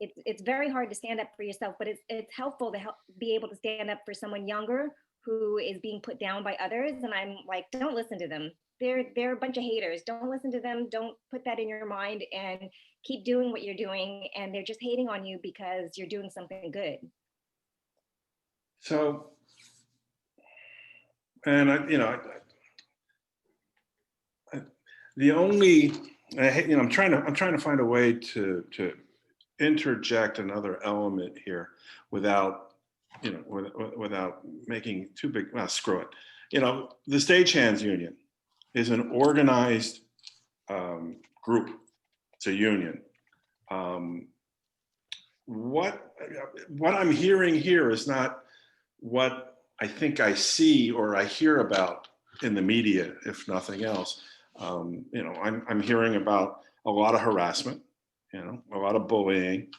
It's very hard to stand up for yourself, but it's helpful to help be able to stand up for someone younger who is being put down by others. And I'm like, don't listen to them. They're a bunch of haters. Don't listen to them. Don't put that in your mind, and keep doing what you're doing. And they're just hating on you because you're doing something good. So, and the only, I'm trying to find a way to interject another element here without, without making too big. Well, screw it. The Stagehands Union is an organized group. It's a union. What I'm hearing here is not what I think I see or I hear about in the media, if nothing else. I'm hearing about a lot of harassment, a lot of bullying,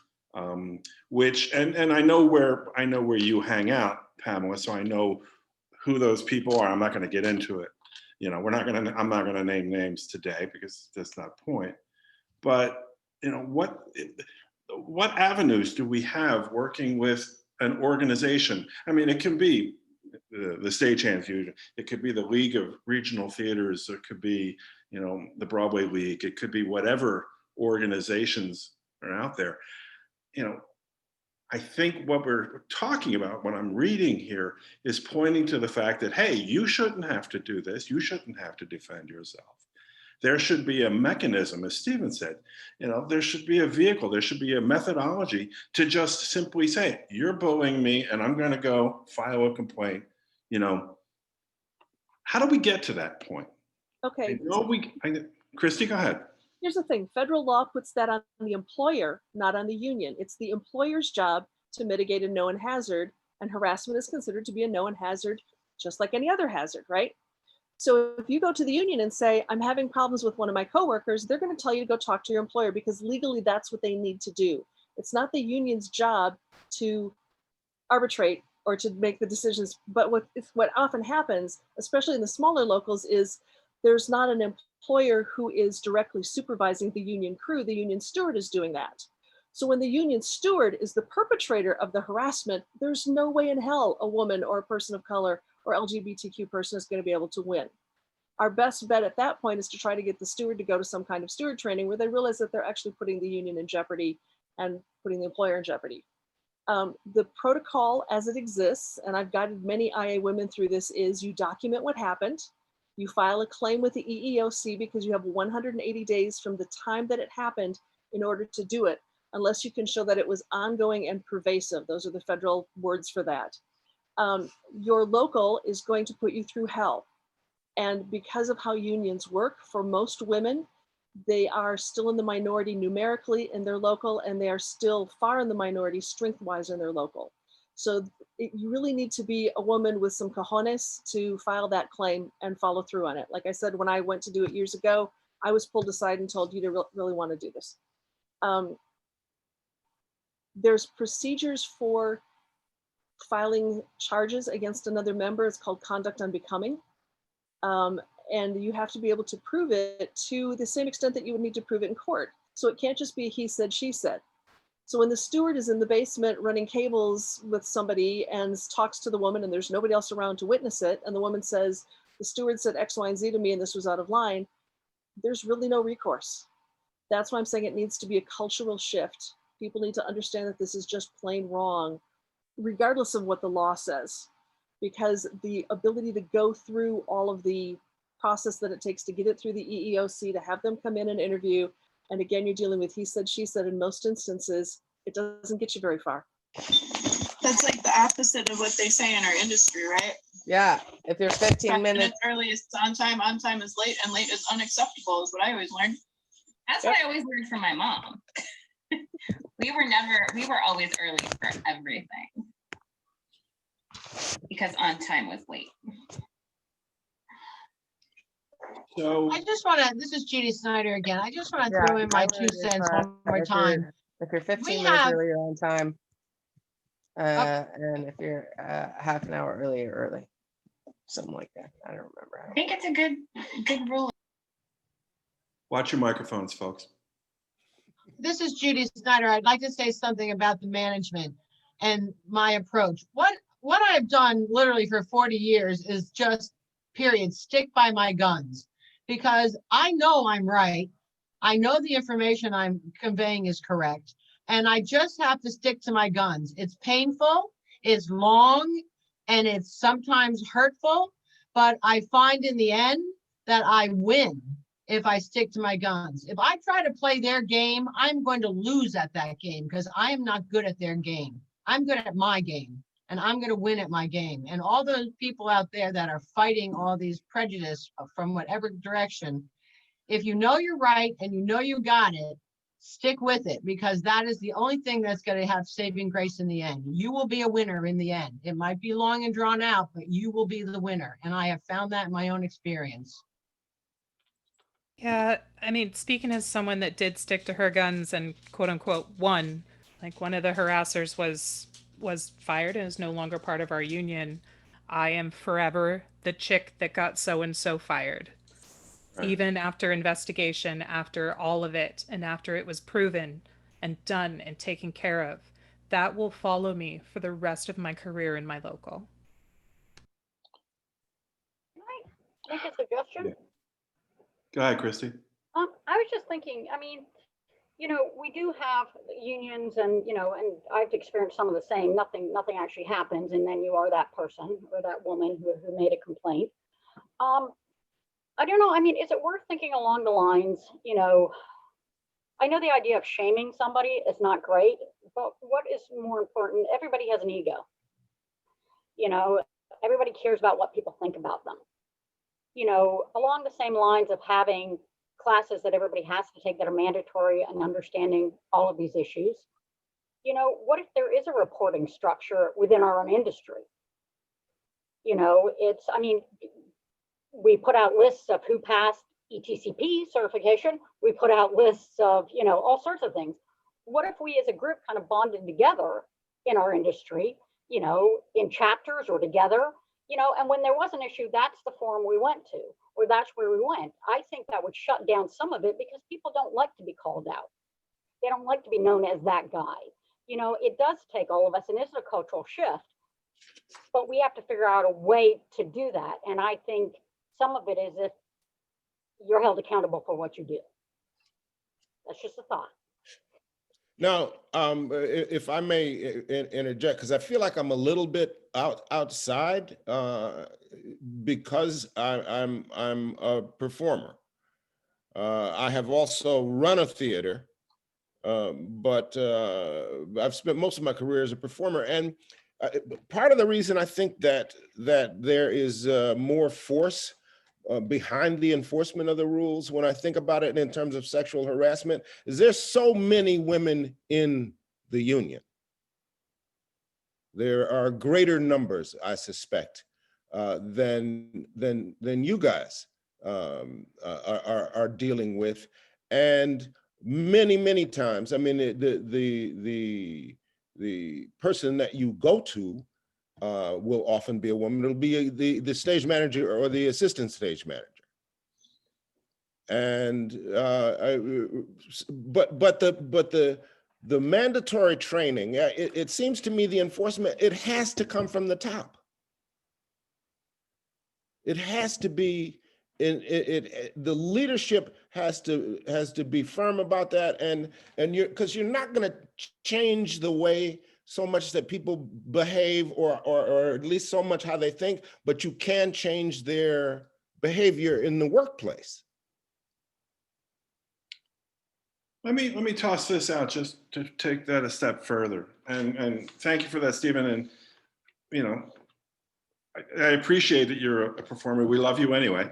which and I know where you hang out, Pamela, so I know who those people are. I'm not going to get into it. I'm not going to name names today because that's not the point. But what avenues do we have working with an organization? I mean, it can be the Stagehands Union. It could be the League of Regional Theaters. It could be, the Broadway League. It could be whatever organizations are out there. I think what we're talking about, what I'm reading here, is pointing to the fact that, hey, you shouldn't have to do this. You shouldn't have to defend yourself. There should be a mechanism, as Stephen said, there should be a vehicle, there should be a methodology to just simply say, you're bullying me and I'm going to go file a complaint. How do we get to that point? Okay. Christy, go ahead. Here's the thing. Federal law puts that on the employer, not on the union. It's the employer's job to mitigate a known hazard, and harassment is considered to be a known hazard, just like any other hazard, right? So if you go to the union and say, I'm having problems with one of my coworkers, they're going to tell you to go talk to your employer, because legally that's what they need to do. It's not the union's job to arbitrate or to make the decisions. But what often happens, especially in the smaller locals, is there's not an employer who is directly supervising the union crew. The union steward is doing that. So when the union steward is the perpetrator of the harassment, there's no way in hell a woman or a person of color or LGBTQ person is going to be able to win. Our best bet at that point is to try to get the steward to go to some kind of steward training where they realize that they're actually putting the union in jeopardy and putting the employer in jeopardy. The protocol as it exists, and I've guided many IA women through this, is you document what happened, you file a claim with the EEOC because you have 180 days from the time that it happened in order to do it, unless you can show that it was ongoing and pervasive. Those are the federal words for that. Your local is going to put you through hell. And because of how unions work, for most women, they are still in the minority numerically in their local, and they are still far in the minority strength-wise in their local. So you really need to be a woman with some cojones to file that claim and follow through on it. Like I said, when I went to do it years ago, I was pulled aside and told, you to really want to do this. There's procedures for filing charges against another member. It's called conduct unbecoming. And you have to be able to prove it to the same extent that you would need to prove it in court. So it can't just be he said, she said. So when the steward is in the basement running cables with somebody and talks to the woman and there's nobody else around to witness it, and the woman says, the steward said X, Y, and Z to me and this was out of line, there's really no recourse. That's why I'm saying it needs to be a cultural shift. People need to understand that this is just plain wrong, regardless of what the law says, because the ability to go through all of the process that it takes to get it through the EEOC, to have them come in and interview, and again, you're dealing with he said, she said in most instances, it doesn't get you very far. That's like the opposite of what they say in our industry, right? Yeah, if you're 15 5 minutes. early is on time is late, and late is unacceptable, is what I always learned. That's what I always learned from my mom. we were always early for everything. Because on time was late. So I just want to, this is Judy Snyder again. I just want to throw in my 2 cents one more time. If you're 15 We minutes have- early, you're on time. And if you're half an hour early, you're early. Something like that. I don't remember. I think it's a good rule. watch your microphones, folks. This is Judy Snyder. I'd like to say something about the management and my approach. What I've done literally for 40 years is just, period, stick by my guns, because I know I'm right. I know the information I'm conveying is correct, and I just have to stick to my guns. It's painful, it's long, and it's sometimes hurtful, but I find in the end that I win if I stick to my guns. If I try to play their game, I'm going to lose at that game because I am not good at their game. I'm good at my game, and I'm going to win at my game. And all those people out there that are fighting all these prejudice from whatever direction, if you know you're right and you know you got it, stick with it, because that is the only thing that's going to have saving grace in the end. You will be a winner in the end. It might be long and drawn out, but you will be the winner. And I have found that in my own experience. Yeah, I mean, speaking as someone that did stick to her guns and quote unquote won, like one of the harassers was fired and is no longer part of our union. I am forever the chick that got so and so fired. Right. Even after investigation, after all of it, and after it was proven and done and taken care of, that will follow me for the rest of my career in my local. Can I make a suggestion? Yeah. Go ahead, Christy. I was just thinking, I mean, you know, we do have unions and, you know, and I've experienced some of the same, nothing actually happens. And then you are that person or that woman who made a complaint. I don't know. I mean, is it worth thinking along the lines, you know, I know the idea of shaming somebody is not great, but what is more important? Everybody has an ego. You know, everybody cares about what people think about them. You know, along the same lines of having classes that everybody has to take that are mandatory and understanding all of these issues. You know, what if there is a reporting structure within our own industry? You know, it's, I mean, we put out lists of who passed ETCP certification. We put out lists of, you know, all sorts of things. What if we as a group kind of bonded together in our industry, you know, in chapters or together, you know, and when there was an issue, that's the forum we went to, or that's where we went. I think that would shut down some of it because people don't like to be called out. They don't like to be known as that guy. You know, it does take all of us, and it's a cultural shift. but we have to figure out a way to do that. And I think some of it is if you're held accountable for what you do. That's just a thought. Now, if I may interject, because I feel like I'm a little bit outside because I'm a performer. I have also run a theater, but I've spent most of my career as a performer. And part of the reason I think that there is more force behind the enforcement of the rules, when I think about it in terms of sexual harassment, is there's so many women in the union. There are greater numbers, I suspect, than you guys are dealing with, and many times, I mean, the person that you go to will often be a woman. It'll be the stage manager or the assistant stage manager. And but the mandatory training, it seems to me the enforcement, it has to come from the top. It has to be the leadership has to be firm about that, and because you're not going to change the way so much that people behave, or at least so much how they think, but you can change their behavior in the workplace. Let me toss this out just to take that a step further. And thank you for that, Stephen. And you know, I appreciate that you're a performer. We love you anyway.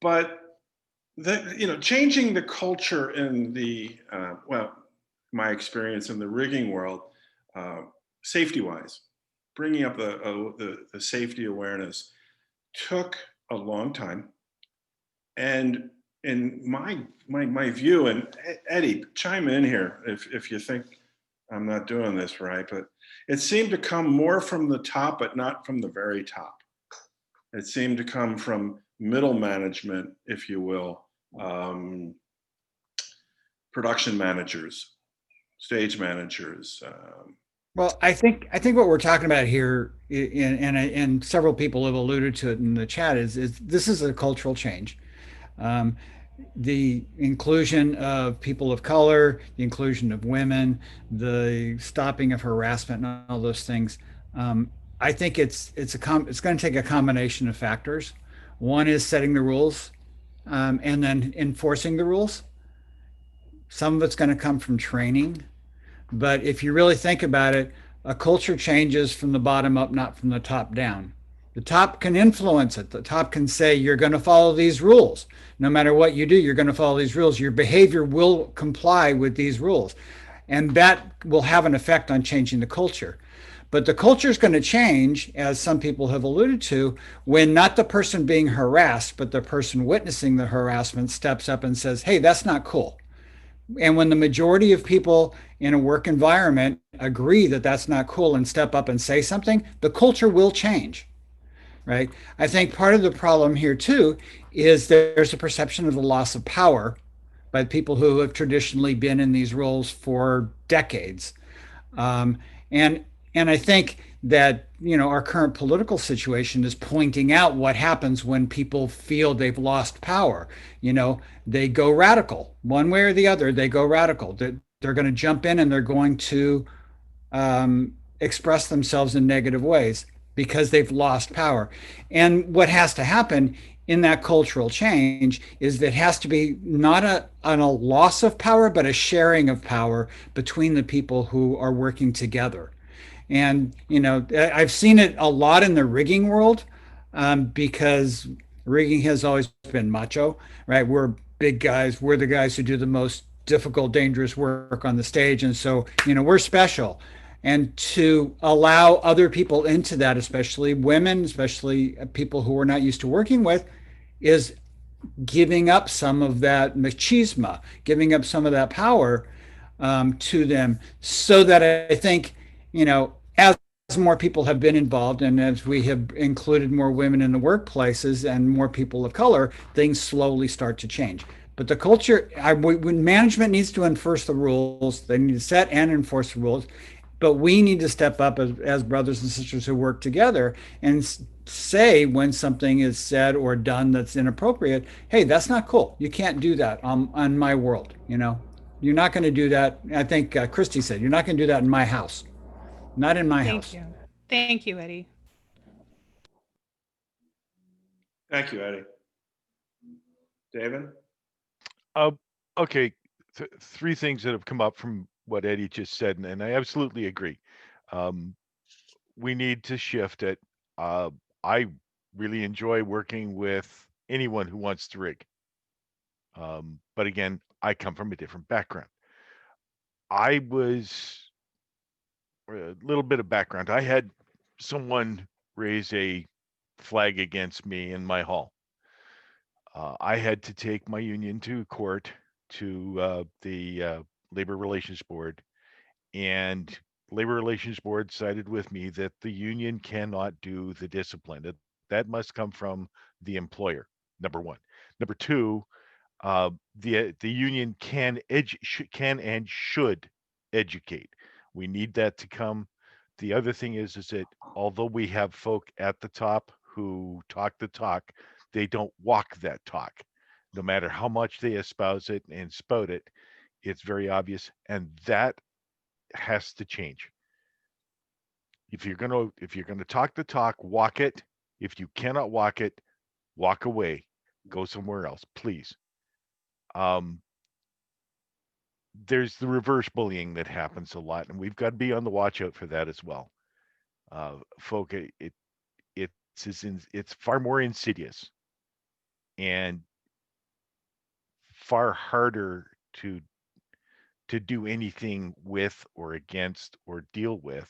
But changing the culture in the my experience in the rigging world, safety-wise, bringing up the safety awareness took a long time. And in my view, and Eddie, chime in here if you think I'm not doing this right, but it seemed to come more from the top, but not from the very top. It seemed to come from middle management, if you will, production managers, stage managers. Well, I think what we're talking about here, and several people have alluded to it in the chat, is this is a cultural change. The inclusion of people of color, the inclusion of women, the stopping of harassment, and all those things. I think it's going to take a combination of factors. One is setting the rules, and then enforcing the rules. Some of it's going to come from training, but if you really think about it, a culture changes from the bottom up, not from the top down. The top can influence it. The top can say, you're going to follow these rules. No matter what you do, you're going to follow these rules. Your behavior will comply with these rules. And that will have an effect on changing the culture. But the culture is going to change, as some people have alluded to, when not the person being harassed, but the person witnessing the harassment steps up and says, hey, that's not cool. And when the majority of people in a work environment agree that that's not cool and step up and say something, the culture will change. Right? I think part of the problem here too is there's a perception of the loss of power by people who have traditionally been in these roles for decades, and I think that our current political situation is pointing out what happens when people feel they've lost power. They go radical one way or the other. They go radical. They're going to jump in and they're going to express themselves in negative ways, because they've lost power. And what has to happen in that cultural change is that it has to be not a loss of power, but a sharing of power between the people who are working together. And, I've seen it a lot in the rigging world, because rigging has always been macho, right? We're big guys. We're the guys who do the most difficult, dangerous work on the stage. And so, we're special. And to allow other people into that, especially women, especially people who we're not used to working with, is giving up some of that machismo, giving up some of that power to them, so that I think, as more people have been involved and as we have included more women in the workplaces and more people of color, things slowly start to change. But the culture, when management needs to enforce the rules, they need to set and enforce the rules. but we need to step up as brothers and sisters who work together and say when something is said or done that's inappropriate. Hey, that's not cool. You can't do that on my world. You know, you're not going to do that. I think Christy said, you're not going to do that in my house. Not in my Thank house. you. Thank you, Eddie. Thank you, Eddie. David? Uh, okay, three things that have come up from what Eddie just said, and I absolutely agree. Um, we need to shift it. I really enjoy working with anyone who wants to rig. But again, I come from a different background. I was a little bit of background. I had someone raise a flag against me in my hall. I had to take my union to court to the Labor Relations Board, and Labor Relations Board sided with me that the union cannot do the discipline. That must come from the employer. Number one. Number two, the union can and should educate. We need that to come. The other thing is that although we have folk at the top who talk the talk, they don't walk that talk. No matter how much they espouse it and spout it, it's very obvious, and that has to change. If you're gonna talk the talk, walk it. If you cannot walk it, walk away. Go somewhere else, please. Um, there's the reverse bullying that happens a lot, and we've got to be on the watch out for that as well. Folk, it's far more insidious and far harder to do anything with or against or deal with.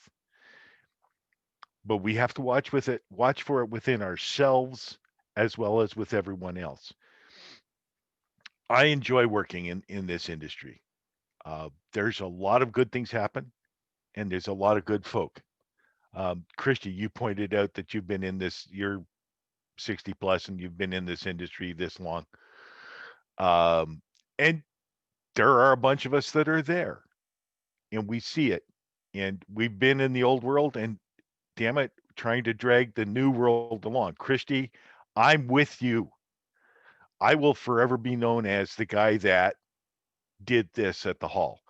But we have to watch for it within ourselves as well as with everyone else. I enjoy working in this industry. There's a lot of good things happen, and there's a lot of good folk. Christy, you pointed out that you've been in this, you're 60 plus and you've been in this industry this long. And there are a bunch of us that are there and we see it. And we've been in the old world and damn it, trying to drag the new world along. Christy, I'm with you. I will forever be known as the guy that did this at the hall.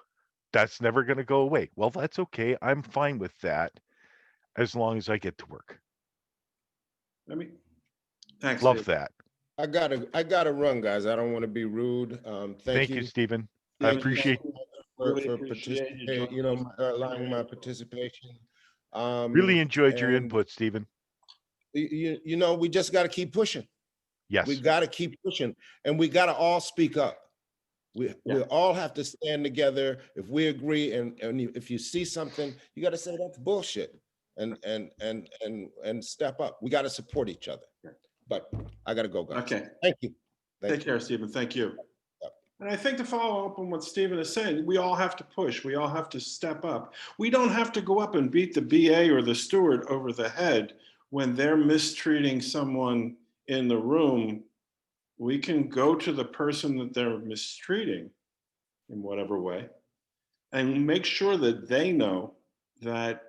That's never going to go away. Well, that's okay. I'm fine with that as long as I get to work. Thanks. Love Dave. that. I gotta run, guys. I don't want to be rude. Thank you, Stephen. I Thank you. appreciate Really appreciate you participating, you know, allowing my participation. really enjoyed your And input, Stephen. you know, we just got to keep pushing. Yes. We got to keep pushing, and we got to all speak up. We all have to stand together. If we agree, and if you see something, you got to say that's bullshit, and step up. We got to support each other. But I got to go, guys. Okay. Thank you. Take care, Stephen. Thank you. And I think to follow up on what Stephen is saying, we all have to push. We all have to step up. We don't have to go up and beat the BA or the steward over the head when they're mistreating someone in the room. We can go to the person that they're mistreating in whatever way and make sure that they know that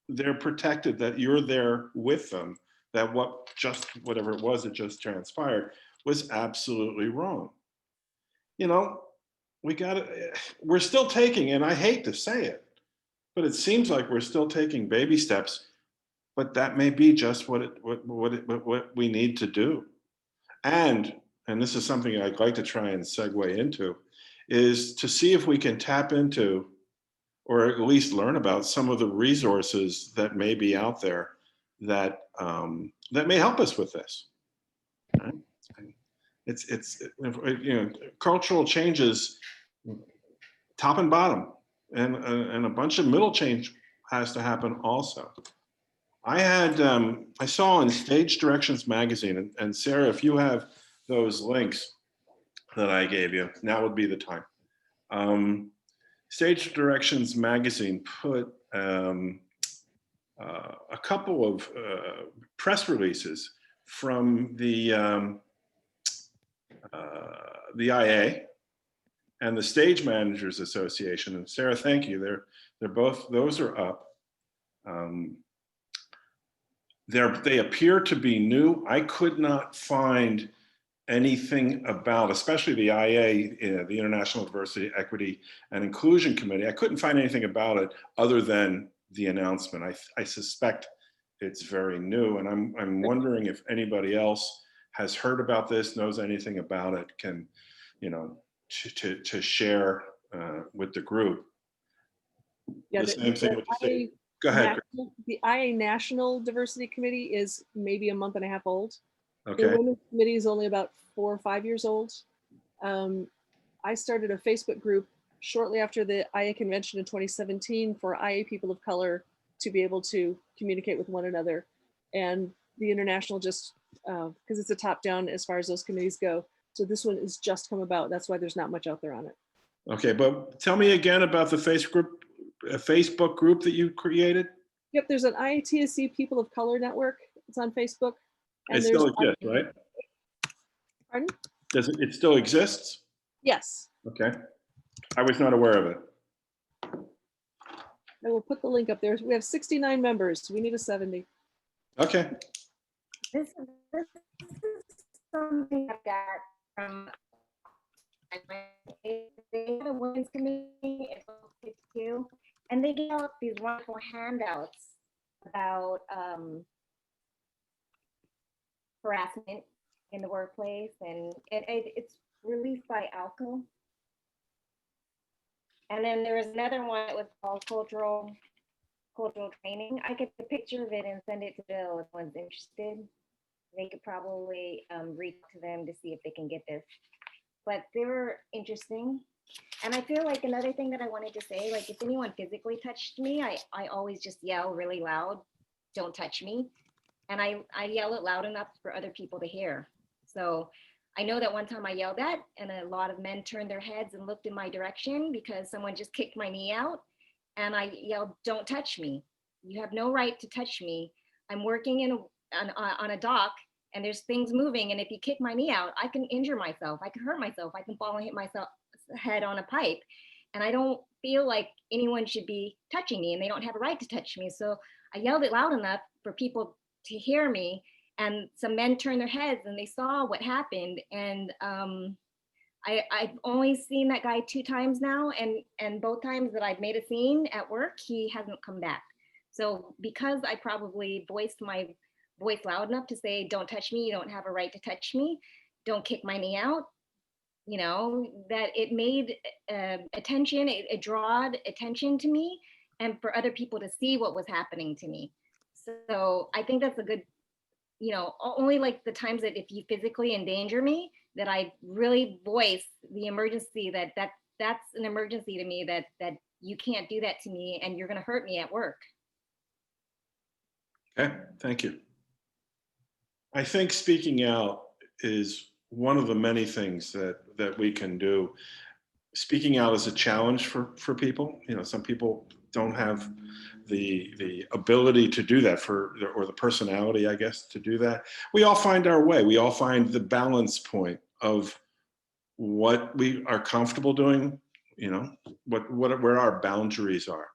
they're protected, that you're there with them, that whatever it was that just transpired was absolutely wrong. You know, we're still taking, and I hate to say it, but it seems like we're still taking baby steps, but that may be just what we need to do. And this is something I'd like to try and segue into, is to see if we can tap into, or at least learn about, some of the resources that may be out there that may help us with this. Right? It's you know, cultural changes, top and bottom, and a bunch of middle change has to happen also. I saw in Stage Directions magazine, and Sarah, if you have those links that I gave you, now would be the time. Stage Directions magazine put a couple of press releases from the IA and the Stage Managers Association. And Sarah, thank you. They're both, those are up. They appear to be new. I could not find anything about, especially the IA, the International Diversity, Equity, and Inclusion Committee. I couldn't find anything about it other than the announcement. I suspect it's very new, and I'm wondering if anybody else has heard about this, knows anything about it, can, you know, to share with the group. Yeah, The same thing with the state. Go ahead. The IA National Diversity Committee is maybe a month and a half old. Okay. The Women's Committee is only about 4 or 5 years old. I started a Facebook group shortly after the IA convention in 2017 for IA people of color to be able to communicate with one another. And the international just, because it's a top down as far as those committees go. So this one has just come about. That's why there's not much out there on it. Okay, but tell me again about the Facebook group that you created. Yep, there's an IATSC People of Color Network. It's on Facebook. It still exists, right? Pardon? It still exists? Yes. Okay. I was not aware of it. I will put the link up there. We have 69 members. We need a 70. Okay. This is something I got from they had a women's committee too, and they gave out these wonderful handouts about harassment in the workplace, and it's released by ALCO. And then there was another one that was called cultural training. I get the picture of it and send it to Bill if anyone's interested. They could probably reach to them to see if they can get this. But they were interesting. And I feel like another thing that I wanted to say, like if anyone physically touched me, I always just yell really loud, "Don't touch me." And I yell it loud enough for other people to hear. So I know that one time I yelled that and a lot of men turned their heads and looked in my direction because someone just kicked my knee out. And I yelled, "Don't touch me. You have no right to touch me. I'm working on a dock and there's things moving. And if you kick my knee out, I can injure myself. I can hurt myself. I can fall and hit myself head on a pipe. And I don't feel like anyone should be touching me and they don't have a right to touch me." So I yelled it loud enough for people to hear me. And some men turned their heads and they saw what happened. And I've only seen that guy 2 times now. And both times that I've made a scene at work, he hasn't come back. So because I probably voiced my voice loud enough to say, "Don't touch me, you don't have a right to touch me, don't kick my knee out," you know, that it made attention, it drawed attention to me and for other people to see what was happening to me. So I think that's a good, you know, only like the times that if you physically endanger me, that I really voice the emergency, that's an emergency to me, that you can't do that to me and you're going to hurt me at work. Okay, thank you. I think speaking out is one of the many things that we can do. Speaking out is a challenge for people. You know, some people don't have the ability to do that or the personality, I guess, to do that. We all find our way. We all find the balance point of what we are comfortable doing, you know, where our boundaries are.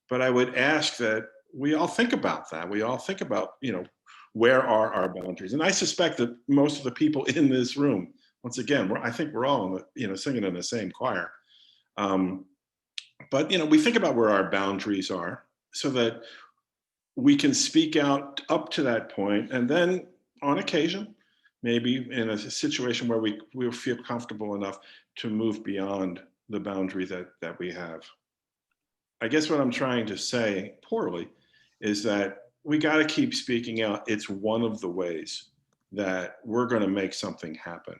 But I would ask that we all think about that. We all think about, you know, where are our boundaries? And I suspect that most of the people in this room, once again, I think we're all, you know, singing in the same choir. But, you know, we think about where our boundaries are so that we can speak out up to that point. And then on occasion, maybe in a situation where we'll feel comfortable enough to move beyond the boundary that we have. I guess what I'm trying to say poorly is that we got to keep speaking out. It's one of the ways that we're going to make something happen.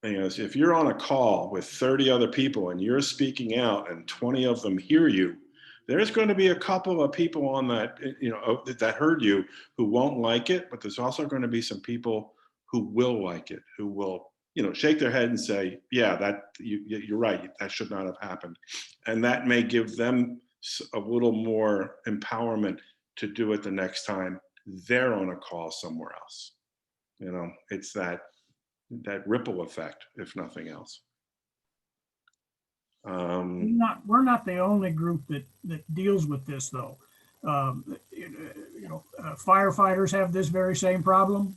You know, if you're on a call with 30 other people and you're speaking out and 20 of them hear you, there's going to be a couple of people on that, you know, that heard you who won't like it, but there's also going to be some people who will like it, who will, you know, shake their head and say, "Yeah, you're right. That should not have happened." And that may give them a little more empowerment to do it the next time they're on a call somewhere else. You know, it's that ripple effect, if nothing else. We're not the only group that deals with this, though. Firefighters have this very same problem.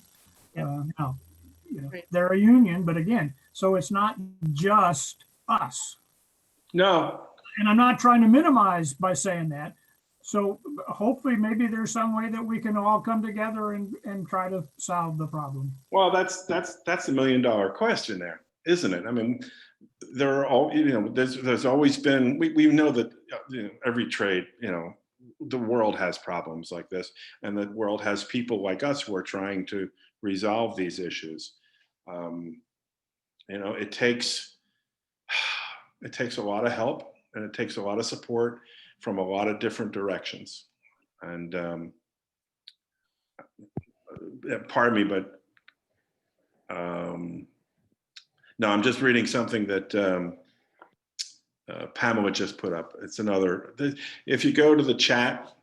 Now, they're a union, but again, so it's not just us. No. And I'm not trying to minimize by saying that. So hopefully maybe there's some way that we can all come together and try to solve the problem. Well, that's $1 million question there, isn't it? I mean, there are all, there's always been, we know that every trade, the world has problems like this, and the world has people like us who are trying to resolve these issues. It takes a lot of help, and it takes a lot of support from a lot of different directions. And pardon me, but no, I'm just reading something that Pamela just put up. It's another, if you go to the chat,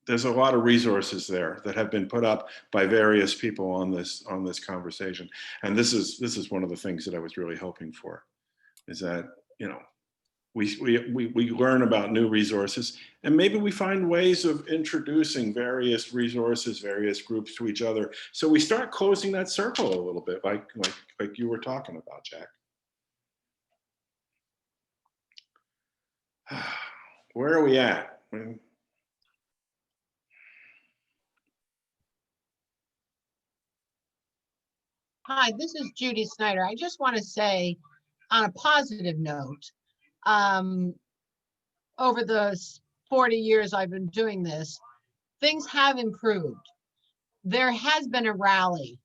there's a lot of resources there that have been put up by various people on this conversation. And this is one of the things that I was really hoping for, is that, we learn about new resources, and maybe we find ways of introducing various resources, various groups to each other. So we start closing that circle a little bit, like you were talking about, Jack. Where are we at? Hi, this is Judy Snyder. I just want to say, on a positive note, over the 40 years I've been doing this, things have improved. There has been a rally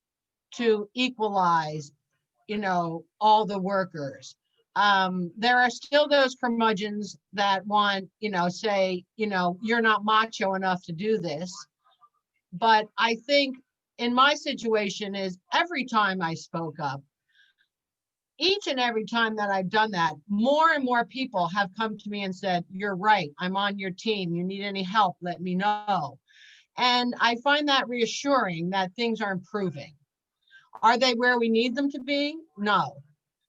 to equalize, all the workers. There are still those curmudgeons that want, say, you're not macho enough to do this. But I think in my situation is every time I spoke up, each and every time that I've done that, more and more people have come to me and said, you're right, I'm on your team. You need any help, let me know. And I find that reassuring that things are improving. Are they where we need them to be? No.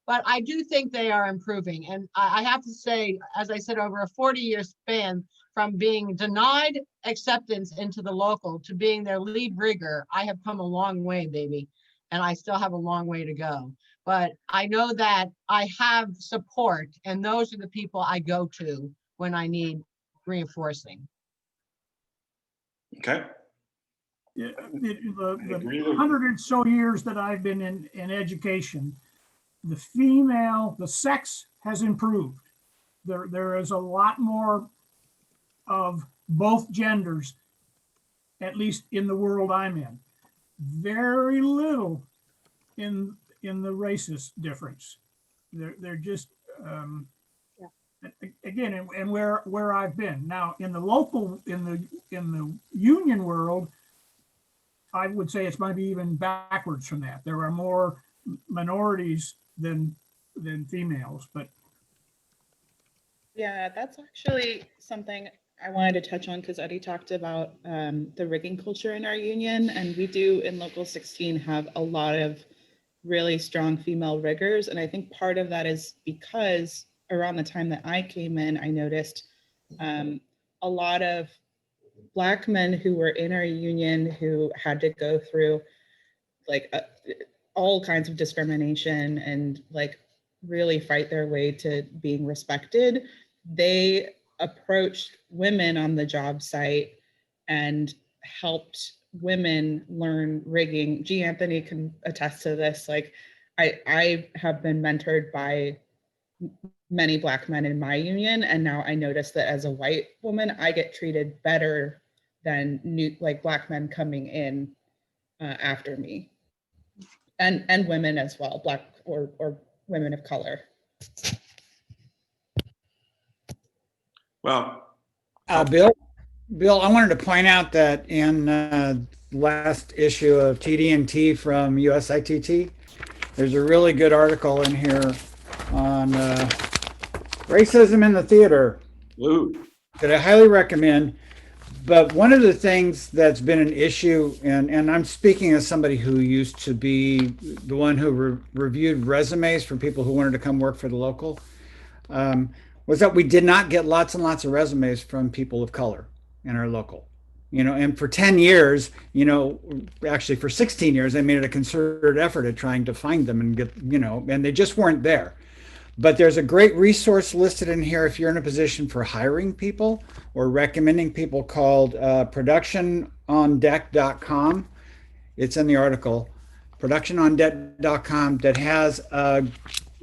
But I do think they are improving. And I have to say, as I said, over a 40-year span, from being denied acceptance into the local to being their lead rigger, I have come a long way, baby. And I still have a long way to go. But I know that I have support, and those are the people I go to when I need reinforcing. Okay. Yeah, the 100 and so years that I've been in education, the sex has improved. There is a lot more of both genders, at least in the world I'm in. Very little in the racist difference. They're just again, and where I've been now in the local, in the union world, I would say it's maybe even backwards from that. There are more minorities than females, but yeah, that's actually something I wanted to touch on, because Eddie talked about the rigging culture in our union, and we do in Local 16 have a lot of really strong female riggers. And I think part of that is because around the time that I came in, I noticed a lot of Black men who were in our union who had to go through all kinds of discrimination and really fight their way to being respected. They approached women on the job site and helped women learn rigging. G. Anthony can attest to this. I have been mentored by many Black men in my union, and now I notice that as a white woman, I get treated better than Black men coming in after me, and women as well, Black or women of color. Well, Bill, I wanted to point out that in last issue of TD&T from USITT, there's a really good article in here on racism in the theater that I highly recommend. But one of the things that's been an issue, and I'm speaking as somebody who used to be the one who reviewed resumes for people who wanted to come work for the local. was that we did not get lots and lots of resumes from people of color in our local. And for 10 years, actually for 16 years, I made it a concerted effort at trying to find them and get, and they just weren't there. But there's a great resource listed in here if you're in a position for hiring people or recommending people called productionondeck.com. It's in the article, productionondeck.com, that has a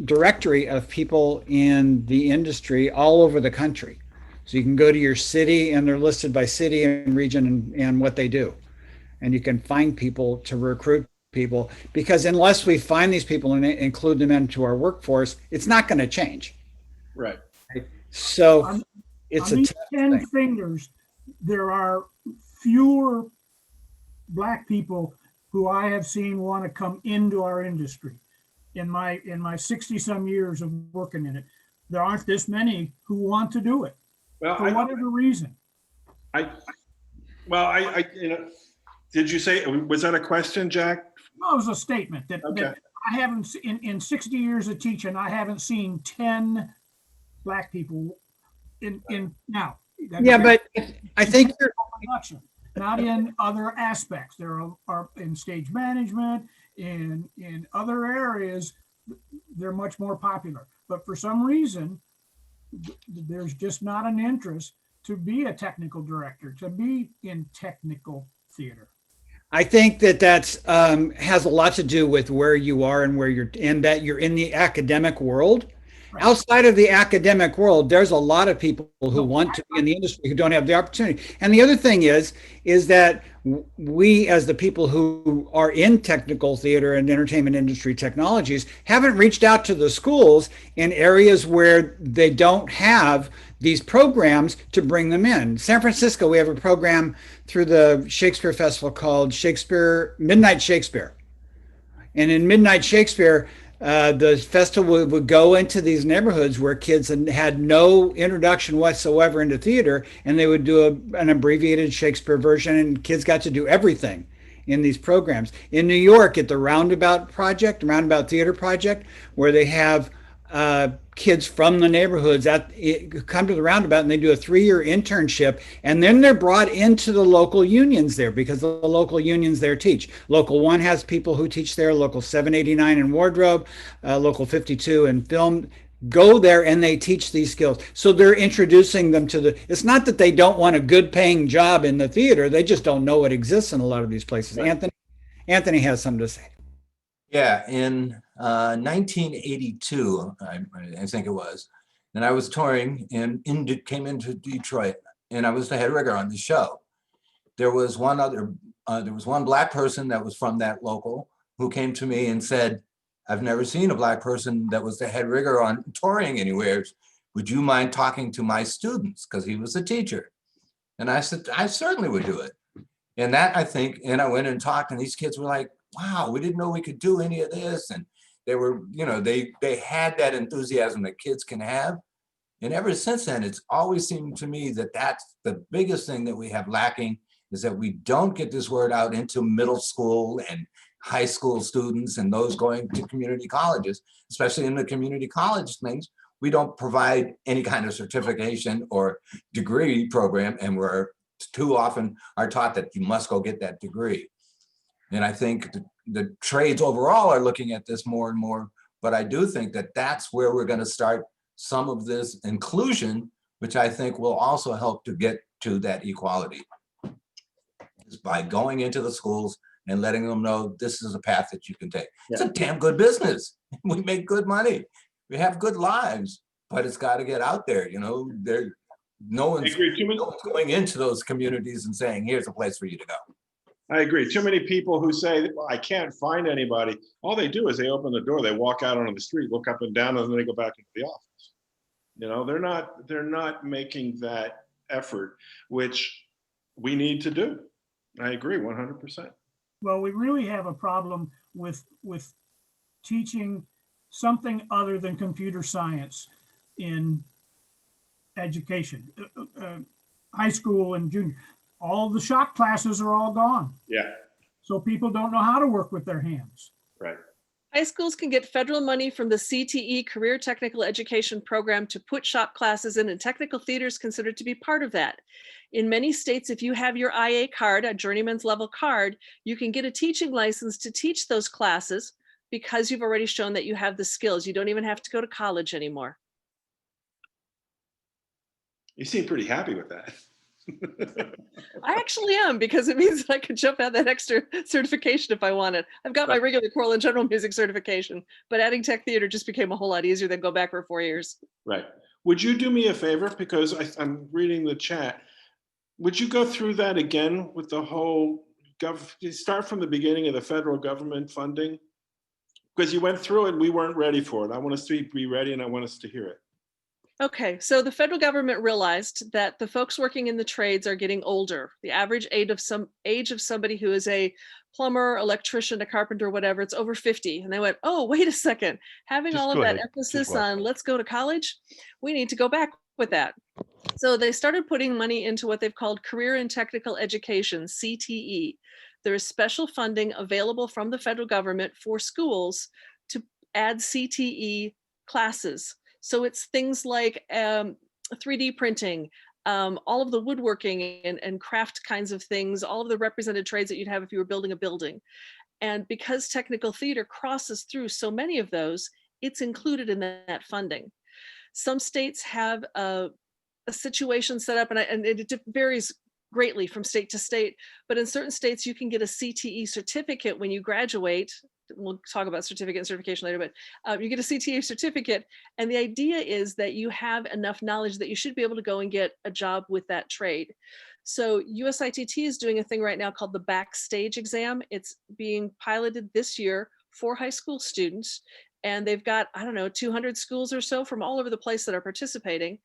directory of people in the industry all over the country. So you can go to your city and they're listed by city and region and what they do. And you can find people to recruit people, because unless we find these people and include them into our workforce, it's not going to change. Right. So it's on a these tough 10 thing. fingers, there are fewer Black people who I have seen want to come into our industry. In my 60 some years of working in it, there aren't this many who want to do it Well, for whatever reason. Did you say, was that a question, Jack? No, it was a statement that, Okay. that I haven't, in 60 years of teaching, I haven't seen 10 Black people in now. Yeah, but I think you're production, not in other aspects. There are in stage management, in other areas, they're much more popular. But for some reason, there's just not an interest to be a technical director, to be in technical theater. I think that's has a lot to do with where you are and that you're in the academic world. Right. Outside of the academic world, there's a lot of people who want to be in the industry who don't have the opportunity. And the other thing is that we, as the people who are in technical theater and entertainment industry technologies, haven't reached out to the schools in areas where they don't have these programs to bring them in. San Francisco, we have a program through the Shakespeare Festival called Midnight Shakespeare. And in Midnight Shakespeare, the festival would go into these neighborhoods where kids had no introduction whatsoever into theater, and they would do an abbreviated Shakespeare version, and kids got to do everything in these programs. In New York, at the Roundabout Theater Project, where they have kids from the neighborhoods come to the Roundabout, and they do a 3-year internship, and then they're brought into the local unions there, because the local unions there teach. Local 1 has people who teach there, Local 789 in wardrobe, Local 52 in film, go there and they teach these skills. So they're introducing them to it's not that they don't want a good paying job in the theater, they just don't know it exists in a lot of these places. Right. Anthony has something to say. Yeah, in 1982, I think it was, and I was touring and came into Detroit, and I was the head rigger on the show. There was one Black person that was from that local who came to me and said, "I've never seen a Black person that was the head rigger on touring anywhere. Would you mind talking to my students?" Because he was a teacher. And I said, "I certainly would do it." And that, I think, and I went and talked, and these kids were like, "Wow, we didn't know we could do any of this." And they were, they had that enthusiasm that kids can have. And ever since then, it's always seemed to me that that's the biggest thing that we have lacking, is that we don't get this word out into middle school and high school students and those going to community colleges, especially in the community college things. We don't provide any kind of certification or degree program, and we're too often are taught that you must go get that degree. And I think the trades overall are looking at this more and more, but I do think that that's where we're going to start some of this inclusion, which I think will also help to get to that equality, is by going into the schools and letting them know this is a path that you can take. Yeah. It's a damn good business. We make good money. We have good lives, but it's got to get out there. No one's going into those communities and saying, "Here's a place for you to go." I agree. Too many people who say, "Well, I can't find anybody." All they do is they open the door, they walk out onto the street, look up and down, and then they go back into the office. They're not making that effort, which we need to do. I agree 100%. Well, we really have a problem with teaching something other than computer science in education, high school and junior. All the shop classes are all gone. Yeah. So people don't know how to work with their hands. Right. High schools can get federal money from the CTE Career Technical Education Program to put shop classes in, and technical theater is considered to be part of that. In many states, if you have your IA card, a journeyman's level card, you can get a teaching license to teach those classes because you've already shown that you have the skills. You don't even have to go to college anymore. You seem pretty happy with that. I actually am, because it means that I can jump out that extra certification if I wanted. I've got my regular choral and general music certification, but adding tech theater just became a whole lot easier than go back for 4 years. Right. Would you do me a favor? Because I'm reading the chat. Would you go through that again with the whole start from the beginning of the federal government funding? Because you went through it and we weren't ready for it. I want us to be ready and I want us to hear it. Okay, so the federal government realized that the folks working in the trades are getting older. The average age of somebody who is a plumber, electrician, a carpenter, whatever, it's over 50. And they went, oh, wait a second, having Just all of go that ahead. emphasis on let's go to college, we need to go back with that. So they started putting money into what they've called Career and Technical Education, CTE. There is special funding available from the federal government for schools to add CTE classes. So it's things like 3D printing, all of the woodworking and craft kinds of things, all of the represented trades that you'd have if you were building a building. And because technical theater crosses through so many of those, it's included in that funding. Some states have a situation set up, and it varies greatly from state to state, but in certain states you can get a CTE certificate when you graduate. We'll talk about certificate and certification later, but you get a CTA certificate. And the idea is that you have enough knowledge that you should be able to go and get a job with that trade. So USITT is doing a thing right now called the Backstage Exam. It's being piloted this year for high school students. And they've got, I don't know, 200 schools or so from all over the place that are participating.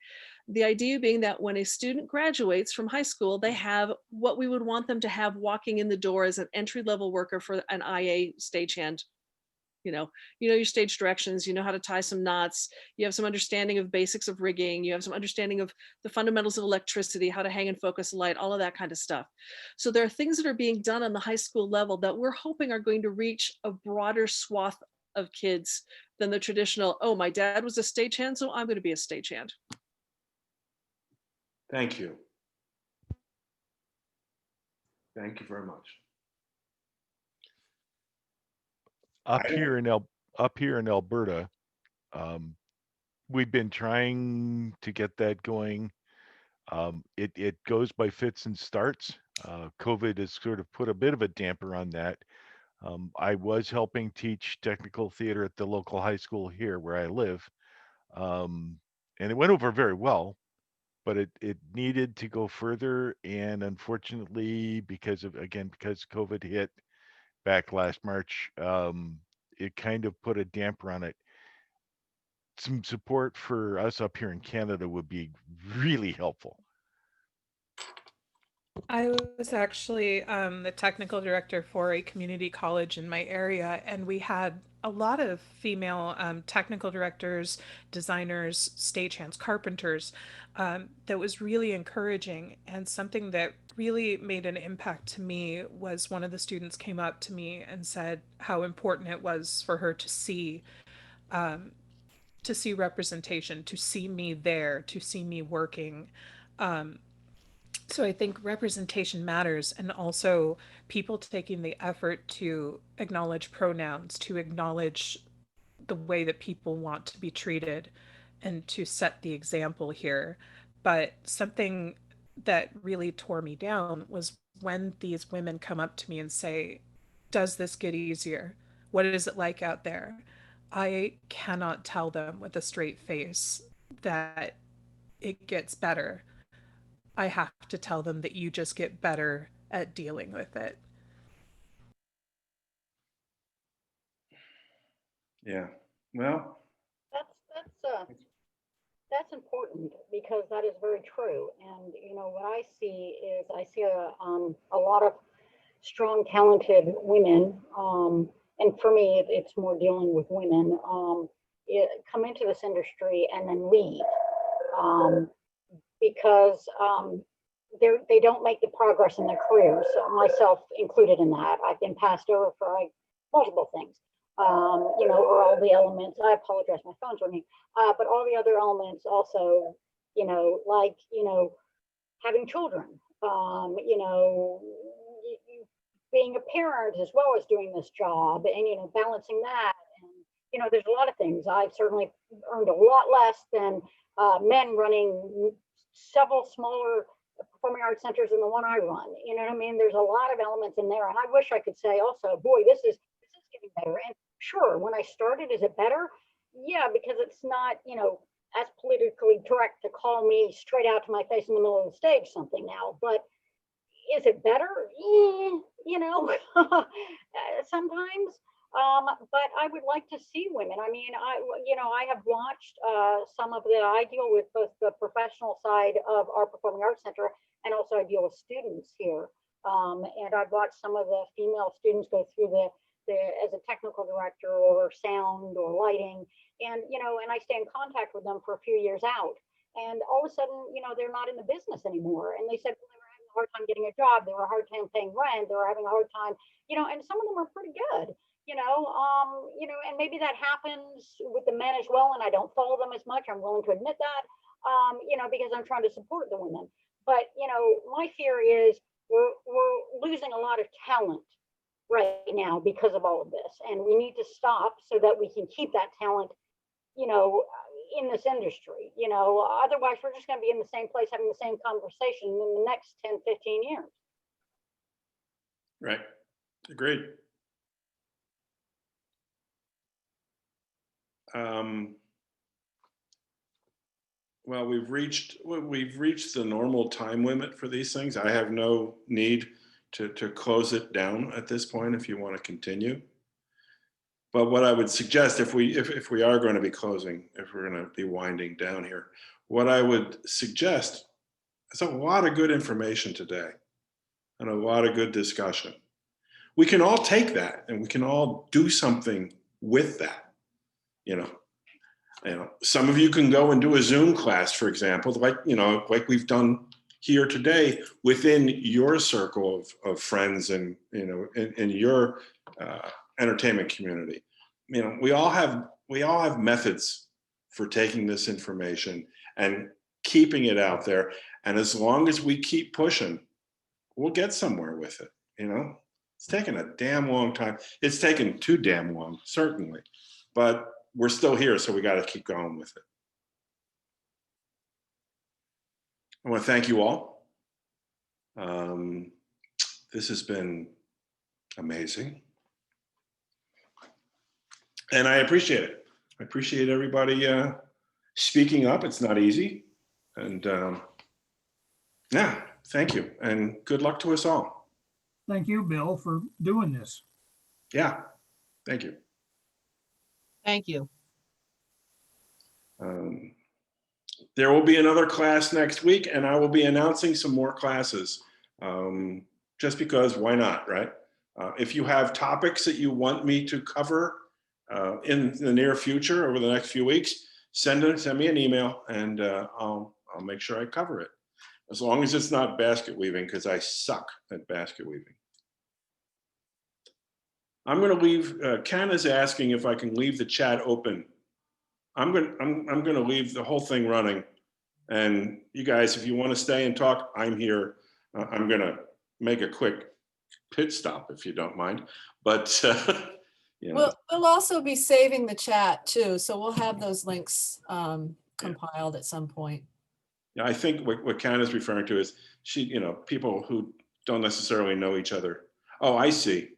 The idea being that when a student graduates from high school, they have what we would want them to have walking in the door as an entry-level worker for an IA stagehand. You know your stage directions, you know how to tie some knots, you have some understanding of basics of rigging, you have some understanding of the fundamentals of electricity, how to hang and focus a light, all of that kind of stuff. So there are things that are being done on the high school level that we're hoping are going to reach a broader swath of kids than the traditional, oh, my dad was a stagehand, so I'm going to be a stagehand. Thank you. Thank you very much. Up here in Alberta, we've been trying to get that going. It goes by fits and starts. COVID has sort of put a bit of a damper on that. I was helping teach technical theater at the local high school here where I live, and it went over very well, but it needed to go further. And unfortunately, because COVID hit back last March, it kind of put a damper on it. Some support for us up here in Canada would be really helpful. I was actually the technical director for a community college in my area, and we had a lot of female technical directors, designers, stagehands, carpenters. That was really encouraging, and something that really made an impact to me was one of the students came up to me and said how important it was for her to see representation, to see me there, to see me working. So I think representation matters, and also people taking the effort to acknowledge pronouns, to acknowledge the way that people want to be treated, and to set the example here. But something that really tore me down was when these women come up to me and say, does this get easier? What is it like out there? I cannot tell them with a straight face that it gets better. I have to tell them that you just get better at dealing with it. Yeah. Well, that's important, because that is very true. And what I see is a lot of strong, talented women. And for me, it's more dealing with women. Come into this industry and then leave. Because they don't make the progress in their careers, myself included in that. I've been passed over for multiple things. or all the elements. I apologize, my phone's ringing. But all the other elements also, like, having children, being a parent as well as doing this job, and, balancing that. And, there's a lot of things. I've certainly earned a lot less than men running several smaller performing arts centers than the one I run. You know what I mean? There's a lot of elements in there. And I wish I could say also, boy, this is getting better. And sure, when I started, is it better? Yeah, because it's not, as politically correct to call me straight out to my face in the middle of the stage something now. But is it better? Sometimes. But I would like to see women. I mean, I have watched some of I deal with both the professional side of our Performing Arts Center, and also I deal with students here. And I've watched some of the female students go through as a technical director or sound or lighting, and I stay in contact with them for a few years out. And all of a sudden, they're not in the business anymore. And they said, well, they were having a hard time getting a job. They were a hard time paying rent. They were having a hard time, and some of them are pretty good. And maybe that happens with the men as well, and I don't follow them as much. I'm willing to admit that, because I'm trying to support the women. But, my fear is we're losing a lot of talent right now because of all of this, and we need to stop so that we can keep that talent, in this industry. Otherwise we're just going to be in the same place having the same conversation in the next 10, 15 years. Right. Agreed. Well, we've reached the normal time limit for these things. I have no need to close it down at this point if you want to continue. But what I would suggest, if we are going to be closing, if we're going to be winding down here, what I would suggest is a lot of good information today and a lot of good discussion. We can all take that and we can all do something with that. Some of you can go and do a Zoom class, for example, like we've done here today within your circle of friends and, in your entertainment community. We all have methods for taking this information and keeping it out there. And as long as we keep pushing, we'll get somewhere with it. It's taken a damn long time. It's taken too damn long, certainly, but we're still here, so we got to keep going with it. I want to thank you all. This has been amazing. And I appreciate it. I appreciate everybody speaking up. It's not easy. And yeah, thank you. And good luck to us all. Thank you, Bill, for doing this. Yeah, thank you. Thank you. There will be another class next week, and I will be announcing some more classes, just because why not, right? If you have topics that you want me to cover in the near future over the next few weeks, send me an email, and I'll make sure I cover it. As long as it's not basket weaving, because I suck at basket weaving. I'm going to leave. Ken is asking if I can leave the chat open. I'm going to leave the whole thing running, and you guys, if you want to stay and talk, I'm here. I'm going to make a quick pit stop if you don't mind, but We'll also be saving the chat too, so we'll have those links compiled at some point. Yeah, I think what Ken is referring to is people who don't necessarily know each other. Oh, I see.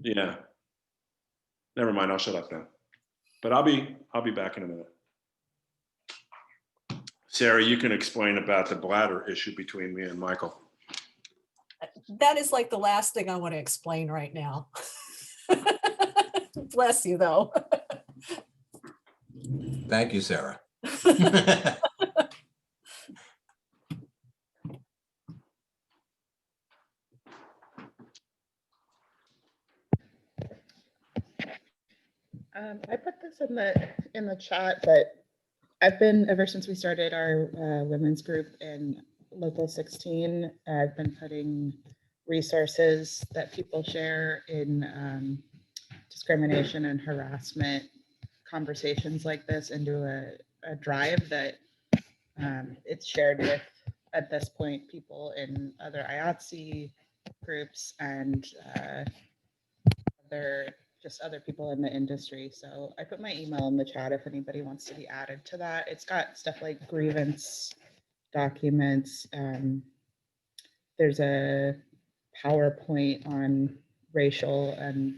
Yeah. Never mind. I'll shut up now. But I'll be back in a minute. Sarah, you can explain about the bladder issue between me and Michael. That is like the last thing I want to explain right now. Bless you, though. Thank you, Sarah. I put this in the chat, but I've been, ever since we started our women's group in Local 16, I've been putting resources that people share in discrimination and harassment conversations like this into a drive that it's shared with, at this point, people in other IATSE groups and other people in the industry. So I put my email in the chat if anybody wants to be added to that. It's got stuff like grievance documents. There's a PowerPoint on racial and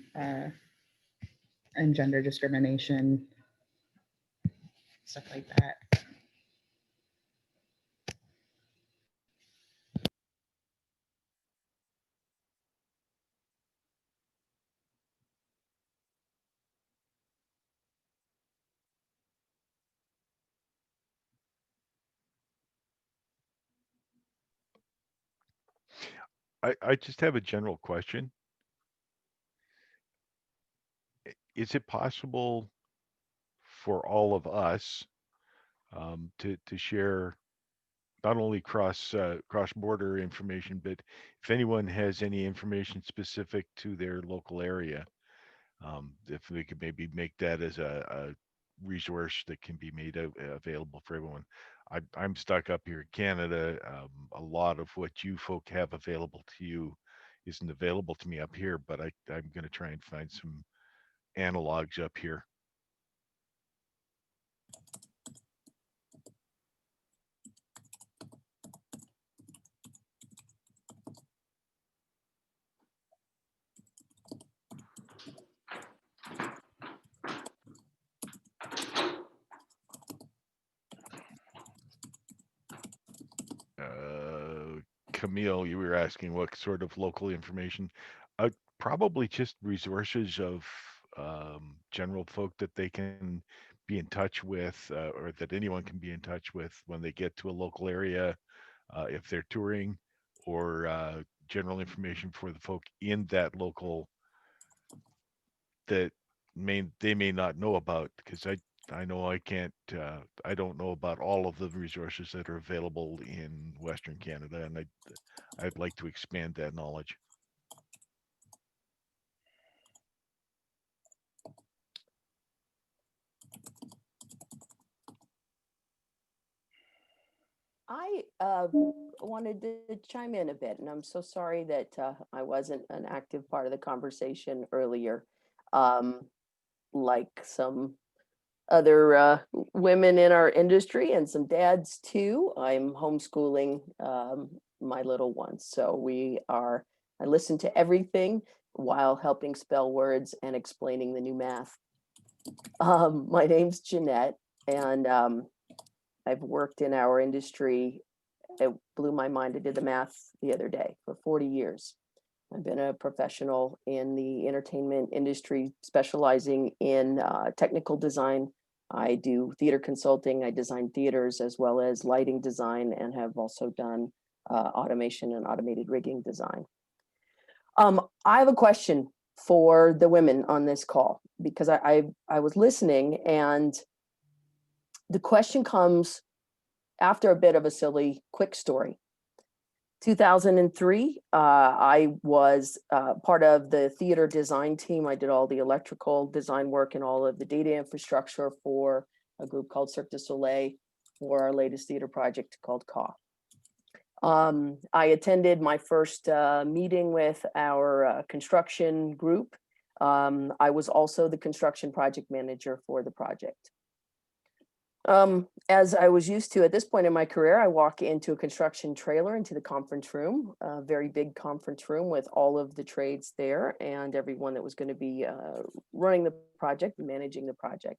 gender discrimination, stuff like that. I just have a general question. Is it possible for all of us to share not only cross border information, but if anyone has any information specific to their local area, if we could maybe make that as a resource that can be made available for everyone. I'm stuck up here in Canada. A lot of what you folk have available to you isn't available to me up here, but I'm going to try and find some analogs up here. Camille, you were asking what sort of local information. Probably just resources of general folk that they can be in touch with, or that anyone can be in touch with when they get to a local area, if they're touring, or general information for the folk in that local that they may not know about, because I know I can't, I don't know about all of the resources that are available in Western Canada, and I'd like to expand that knowledge. I wanted to chime in a bit, and I'm so sorry that I wasn't an active part of the conversation earlier. Like some other women in our industry and some dads too, I'm homeschooling my little ones. So I listen to everything while helping spell words and explaining the new math. My name's Jeanette, and I've worked in our industry. It blew my mind. I did the math the other day, for 40 years. I've been a professional in the entertainment industry, specializing in technical design. I do theater consulting. I design theaters as well as lighting design, and have also done automation and automated rigging design. I have a question for the women on this call, because I was listening, and the question comes after a bit of a silly quick story. 2003, I was part of the theater design team. I did all the electrical design work and all of the data infrastructure for a group called Cirque du Soleil for our latest theater project called CAW. I attended my first meeting with our construction group. I was also the construction project manager for the project. As I was used to at this point in my career, I walk into a construction trailer, into the conference room, a very big conference room with all of the trades there and everyone that was going to be running the project and managing the project.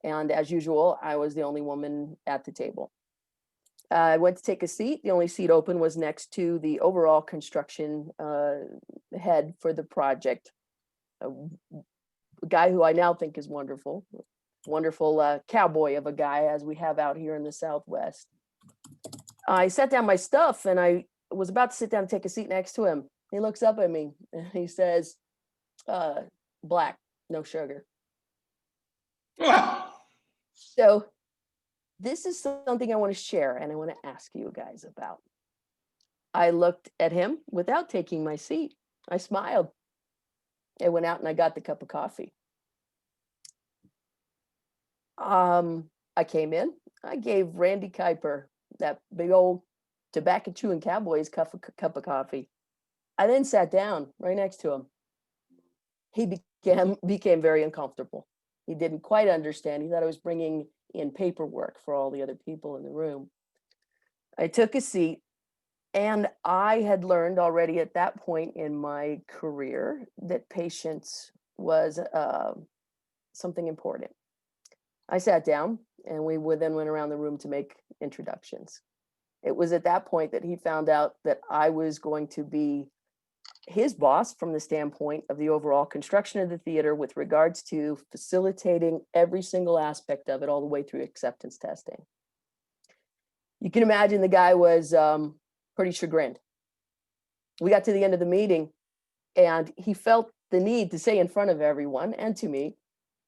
And as usual, I was the only woman at the table. I went to take a seat. The only seat open was next to the overall construction head for the project, a guy who I now think is wonderful cowboy of a guy, as we have out here in the Southwest. I set down my stuff, and I was about to sit down and take a seat next to him. He looks up at me and he says, black, no sugar. So this is something I want to share, and I want to ask you guys about. I looked at him without taking my seat. I smiled. I went out and I got the cup of coffee. I came in, I gave Randy Kuiper that big old tobacco chewing cowboy's cup of coffee. I then sat down right next to him. He became very uncomfortable. He didn't quite understand. He thought I was bringing in paperwork for all the other people in the room. I took a seat, and I had learned already at that point in my career that patience was something important. I sat down, and we then went around the room to make introductions. It was at that point that he found out that I was going to be his boss from the standpoint of the overall construction of the theater with regards to facilitating every single aspect of it all the way through acceptance testing. You can imagine the guy was pretty chagrined. We got to the end of the meeting, and he felt the need to say in front of everyone and to me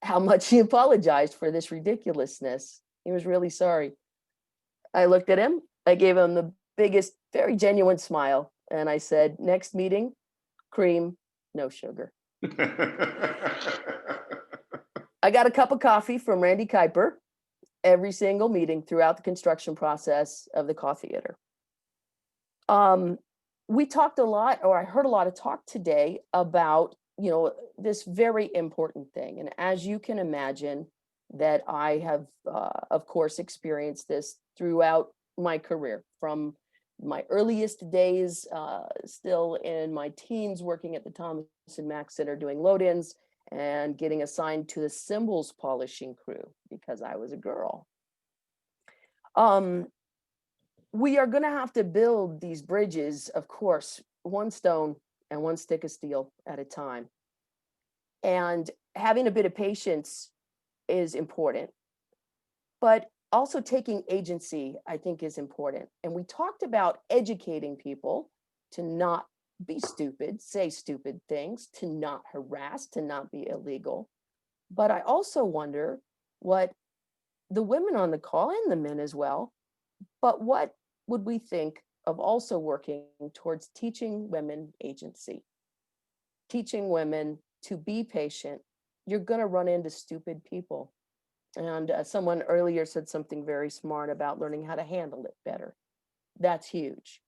how much he apologized for this ridiculousness. He was really sorry. I looked at him, I gave him the biggest, very genuine smile, and I said, next meeting, cream, no sugar. I got a cup of coffee from Randy Kuiper every single meeting throughout the construction process of the Coffee Theater. We talked a lot, or I heard a lot of talk today about, this very important thing. And as you can imagine, that I have, of course, experienced this throughout my career, from my earliest days, still in my teens, working at the Thomas and Mack Center doing load-ins and getting assigned to the cymbals polishing crew because I was a girl. We are going to have to build these bridges, of course, one stone and one stick of steel at a time. And having a bit of patience is important, but also taking agency, I think, is important. And we talked about educating people to not be stupid, say stupid things, to not harass, to not be illegal. But I also wonder what the women on the call, and the men as well, but what would we think of also working towards teaching women agency, teaching women to be patient? You're going to run into stupid people. And someone earlier said something very smart about learning how to handle it better. That's huge.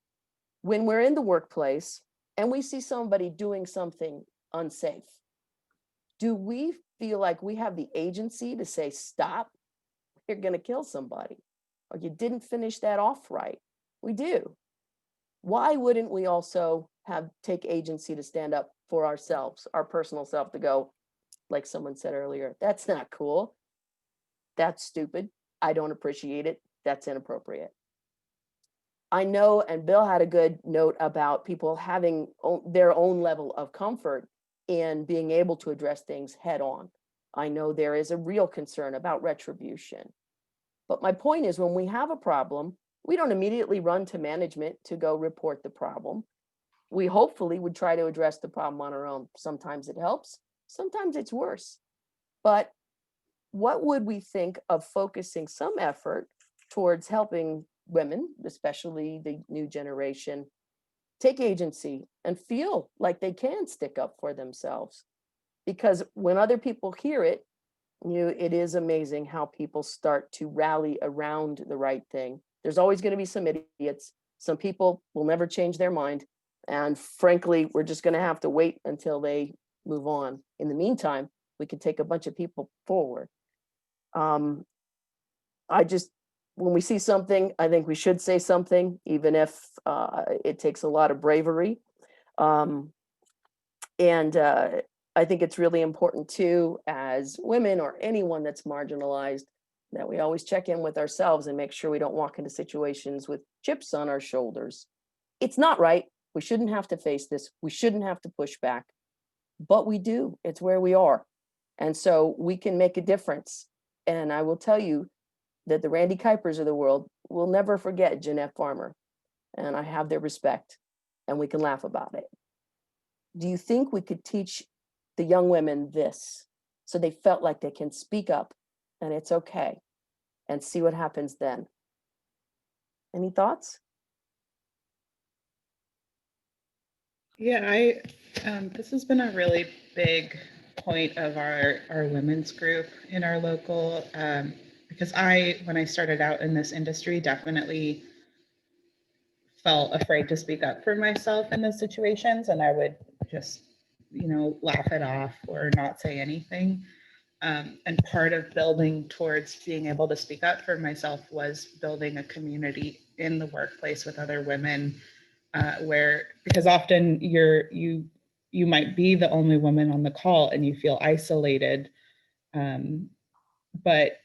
When we're in the workplace and we see somebody doing something unsafe, do we feel like we have the agency to say, stop, you're going to kill somebody, or you didn't finish that off right? We do. Why wouldn't we also take agency to stand up for ourselves, our personal self, to go, like someone said earlier, that's not cool. That's stupid. I don't appreciate it. That's inappropriate. I know, and Bill had a good note about people having their own level of comfort in being able to address things head on. I know there is a real concern about retribution. But my point is, when we have a problem, we don't immediately run to management to go report the problem. We hopefully would try to address the problem on our own. Sometimes it helps, sometimes it's worse. But what would we think of focusing some effort towards helping women, especially the new generation, take agency and feel like they can stick up for themselves? Because when other people hear it, it is amazing how people start to rally around the right thing. There's always going to be some idiots. Some people will never change their mind. And frankly, we're just going to have to wait until they move on. In the meantime, we can take a bunch of people forward. When we see something, I think we should say something, even if it takes a lot of bravery. I think it's really important too, as women or anyone that's marginalized, that we always check in with ourselves and make sure we don't walk into situations with chips on our shoulders. It's not right. We shouldn't have to face this. We shouldn't have to push back, but we do. It's where we are. And so we can make a difference. And I will tell you that the Randy Kuipers of the world will never forget Jeanette Farmer. And I have their respect, and we can laugh about it. Do you think we could teach the young women this so they felt like they can speak up and it's okay, and see what happens then? Any thoughts? Yeah, this has been a really big point of our women's group in our local, because when I started out in this industry, definitely felt afraid to speak up for myself in those situations, and I would just, laugh it off or not say anything. And part of building towards being able to speak up for myself was building a community in the workplace with other women, because often you might be the only woman on the call and you feel isolated. But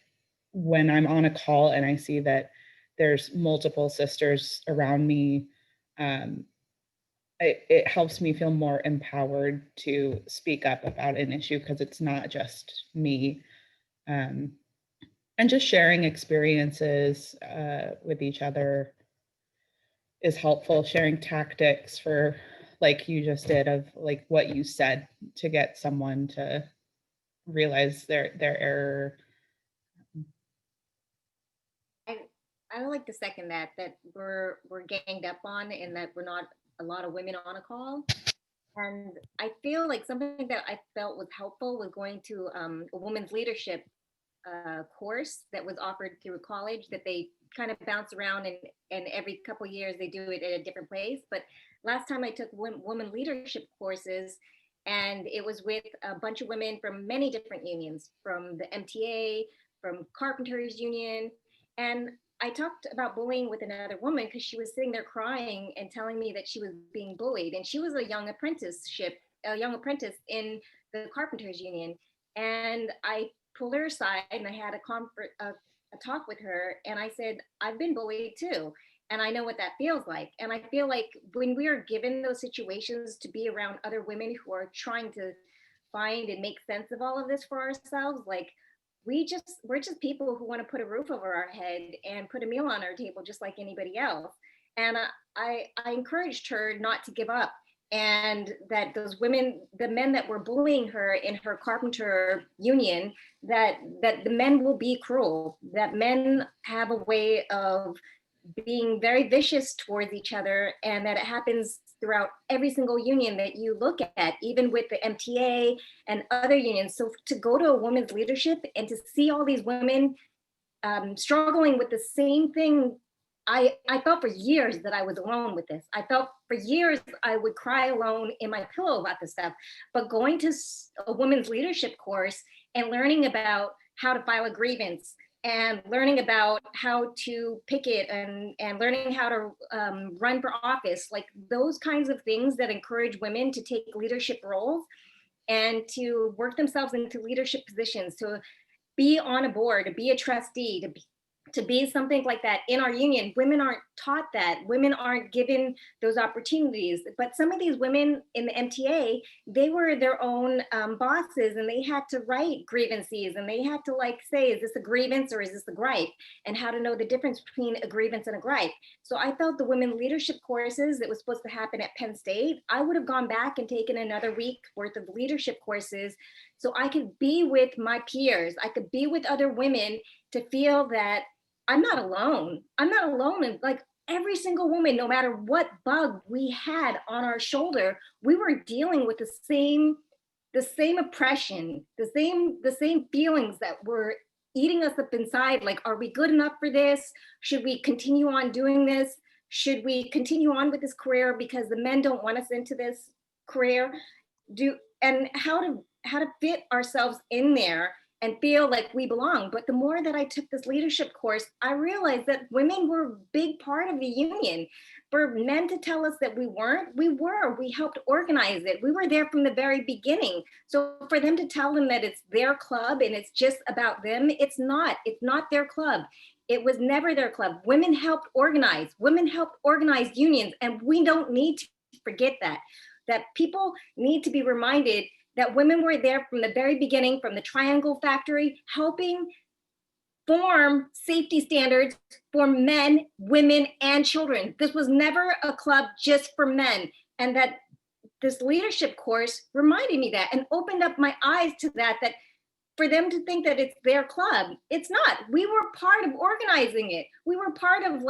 when I'm on a call and I see that there's multiple sisters around me, it helps me feel more empowered to speak up about an issue because it's not just me. And just sharing experiences with each other is helpful. Sharing tactics for, like you just did, of like what you said to get someone to realize their error. I would like to second that we're ganged up on, and that we're not a lot of women on a call. And I feel like something that I felt was helpful was going to a women's leadership course that was offered through a college that they kind of bounce around, and every couple of years they do it at a different place. But last time I took women leadership courses, and it was with a bunch of women from many different unions, from the MTA, from Carpenters Union. And I talked about bullying with another woman because she was sitting there crying and telling me that she was being bullied. And she was a young apprentice in the Carpenters Union. And I pulled her aside and I had a talk with her, and I said, I've been bullied too, and I know what that feels like. And I feel like when we are given those situations to be around other women who are trying to find and make sense of all of this for ourselves, like we're just people who want to put a roof over our head and put a meal on our table just like anybody else. And I encouraged her not to give up, and that those women, the men that were bullying her in her carpenter union, that the men will be cruel, that men have a way of being very vicious towards each other, and that it happens throughout every single union that you look at, even with the MTA and other unions. So to go to a women's leadership and to see all these women struggling with the same thing, I felt for years that I was alone with this. I felt for years I would cry alone in my pillow about this stuff. But going to a women's leadership course and learning about how to file a grievance, and learning about how to picket, and learning how to run for office, like those kinds of things that encourage women to take leadership roles and to work themselves into leadership positions, to be on a board, to be a trustee, to be something like that in our union. Women aren't taught that. Women aren't given those opportunities. But some of these women in the MTA, they were their own bosses, and they had to write grievances, and they had to say, is this a grievance or is this a gripe? And how to know the difference between a grievance and a gripe. So I felt the women leadership courses that was supposed to happen at Penn State, I would have gone back and taken another week worth of leadership courses so I could be with my peers. I could be with other women to feel that I'm not alone. I'm not alone. And every single woman, no matter what bug we had on our shoulder, we were dealing with the same oppression, the same feelings that were eating us up inside. Like, are we good enough for this? Should we continue on doing this? Should we continue on with this career because the men don't want us into this career? And how to fit ourselves in there and feel like we belong. But the more that I took this leadership course, I realized that women were a big part of the union. For men to tell us that we weren't, we were. We helped organize it. We were there from the very beginning. So for them to tell them that it's their club and it's just about them, it's not. It's not their club. It was never their club. Women helped organize. Women helped organize unions, and we don't need to forget that. That people need to be reminded that women were there from the very beginning, from the Triangle Factory, helping form safety standards for men, women, and children. This was never a club just for men. And that this leadership course reminded me that and opened up my eyes to that for them to think that it's their club, it's not. We were part of organizing it. We were part of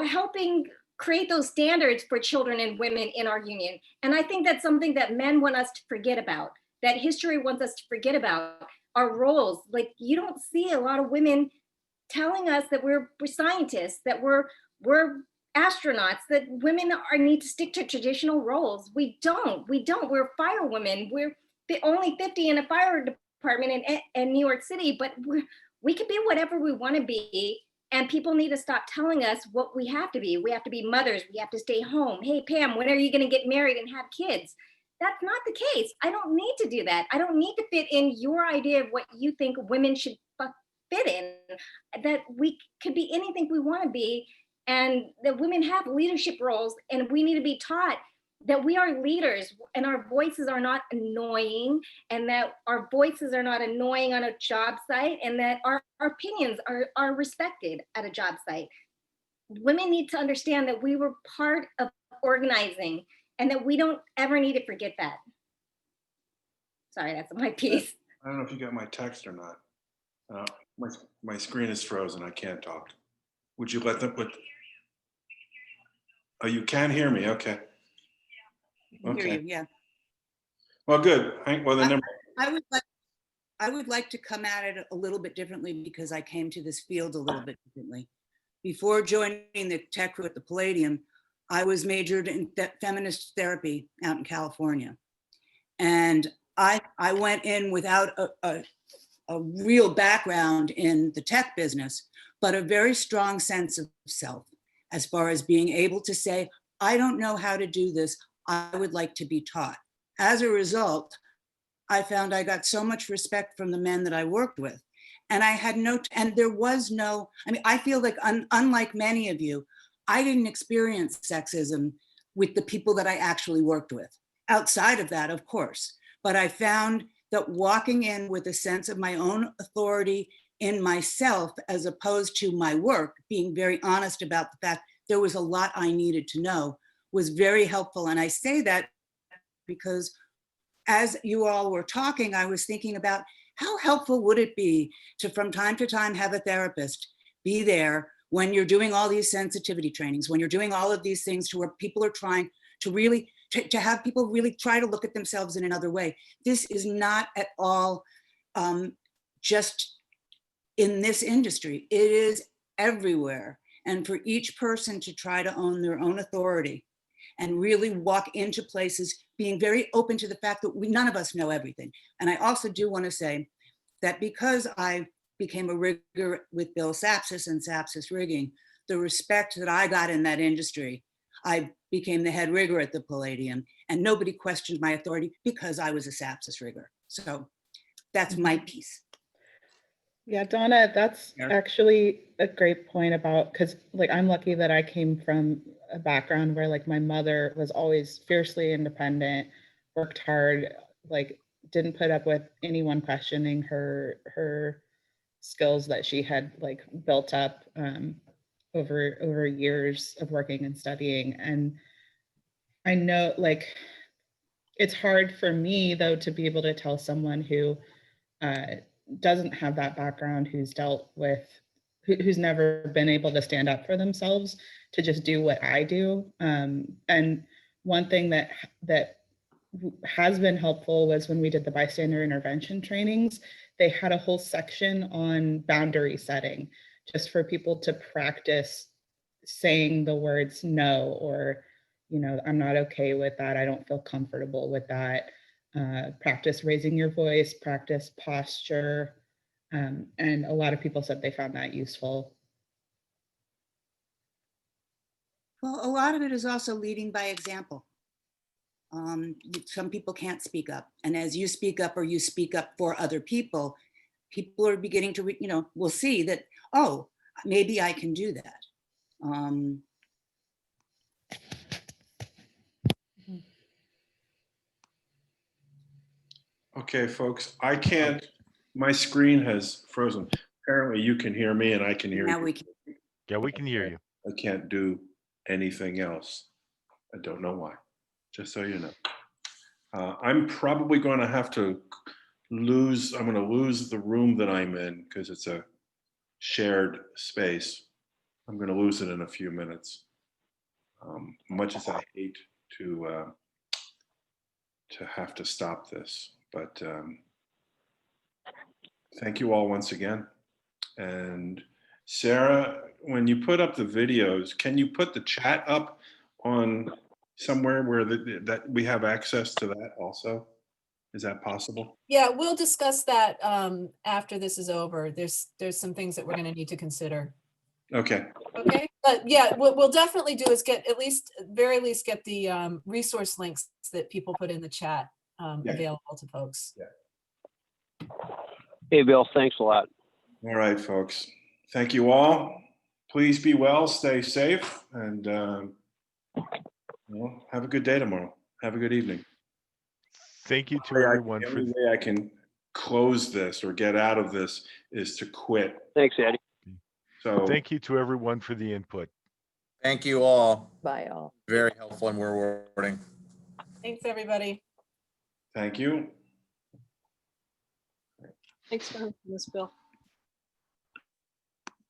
helping create those standards for children and women in our union. And I think that's something that men want us to forget about, that history wants us to forget about, our roles. Like, you don't see a lot of women telling us that we're scientists, that we're astronauts, that women need to stick to traditional roles. We don't. We're firewomen. We're only 50 in a fire department in New York City, but we can be whatever we want to be. And people need to stop telling us what we have to be. We have to be mothers. We have to stay home. Hey, Pam, when are you going to get married and have kids? That's not the case. I don't need to do that. I don't need to fit in your idea of what you think women should fit in, that we could be anything we want to be, and that women have leadership roles, and we need to be taught that we are leaders and our voices are not annoying, and that our voices are not annoying on a job site, and that our opinions are respected at a job site. Women need to understand that we were part of organizing and that we don't ever need to forget that. Sorry, that's my piece. I don't know if you got my text or not. My screen is frozen. I can't talk. Would you let them put? Oh, you can hear me. Okay. Hear you, yeah. Well, good. Well, then I would like to come at it a little bit differently because I came to this field a little bit differently. Before joining the tech crew at the Palladium, I was majored in feminist therapy out in California. And I went in without a real background in the tech business, but a very strong sense of self as far as being able to say, I don't know how to do this. I would like to be taught. As a result, I found I got so much respect from the men that I worked with. And I had there was no, I mean, I feel like unlike many of you, I didn't experience sexism with the people that I actually worked with. Outside of that, of course, but I found that walking in with a sense of my own authority in myself, as opposed to my work, being very honest about the fact there was a lot I needed to know, was very helpful. And I say that because as you all were talking, I was thinking about how helpful would it be to, from time to time, have a therapist be there when you're doing all these sensitivity trainings, when you're doing all of these things to where people are trying to really, to have people really try to look at themselves in another way. This is not at all just in this industry. It is everywhere. And for each person to try to own their own authority and really walk into places being very open to the fact that none of us know everything. And I also do want to say that because I became a rigger with Bill Sapsis and Sapsis Rigging, the respect that I got in that industry, I became the head rigger at the Palladium, and nobody questioned my authority because I was a Sapsis rigger. So that's my piece. Yeah, Donna, that's actually a great point about, because like I'm lucky that I came from a background where like my mother was always fiercely independent, worked hard, like didn't put up with anyone questioning her skills that she had like built up over years of working and studying. And I know like it's hard for me though to be able to tell someone who doesn't have that background, who's dealt with, who's never been able to stand up for themselves, to just do what I do. And one thing that has been helpful was when we did the bystander intervention trainings, they had a whole section on boundary setting, just for people to practice saying the words no, or, you know, I'm not okay with that. I don't feel comfortable with that. Practice raising your voice, practice posture. And a lot of people said they found that useful. Well, a lot of it is also leading by example. Some people can't speak up. And as you speak up or you speak up for other people, people are beginning to, you know, will see that, oh, maybe I can do that. Okay, folks, I can't, my screen has frozen. Apparently you can hear me and I can hear Now you. we can. Yeah, we can hear you. I can't do anything else. I don't know why, just so you know. I'm probably going to have to I'm going to lose the room that I'm in because it's a shared space. I'm going to lose it in a few minutes. much as I hate to have to stop this, but thank you all once again. And Sarah, when you put up the videos, can you put the chat up on somewhere where that we have access to that also? Is that possible? Yeah, we'll discuss that after this is over. There's some things that we're going to need to consider. Okay. Okay, but yeah, what we'll definitely do is get very least get the resource links that people put in the chat available to folks. Yeah. Hey, Bill, thanks a lot. All right, folks. Thank you all. Please be well, stay safe, and have a good day tomorrow. Have a good evening. Thank you to everyone. The only way I can close this or get out of this is to quit. Thanks, Eddie. So thank you to everyone for the input. Thank you all. Bye all. Very helpful and rewarding. Thanks, everybody. Thank you. Thanks for hosting this, Bill.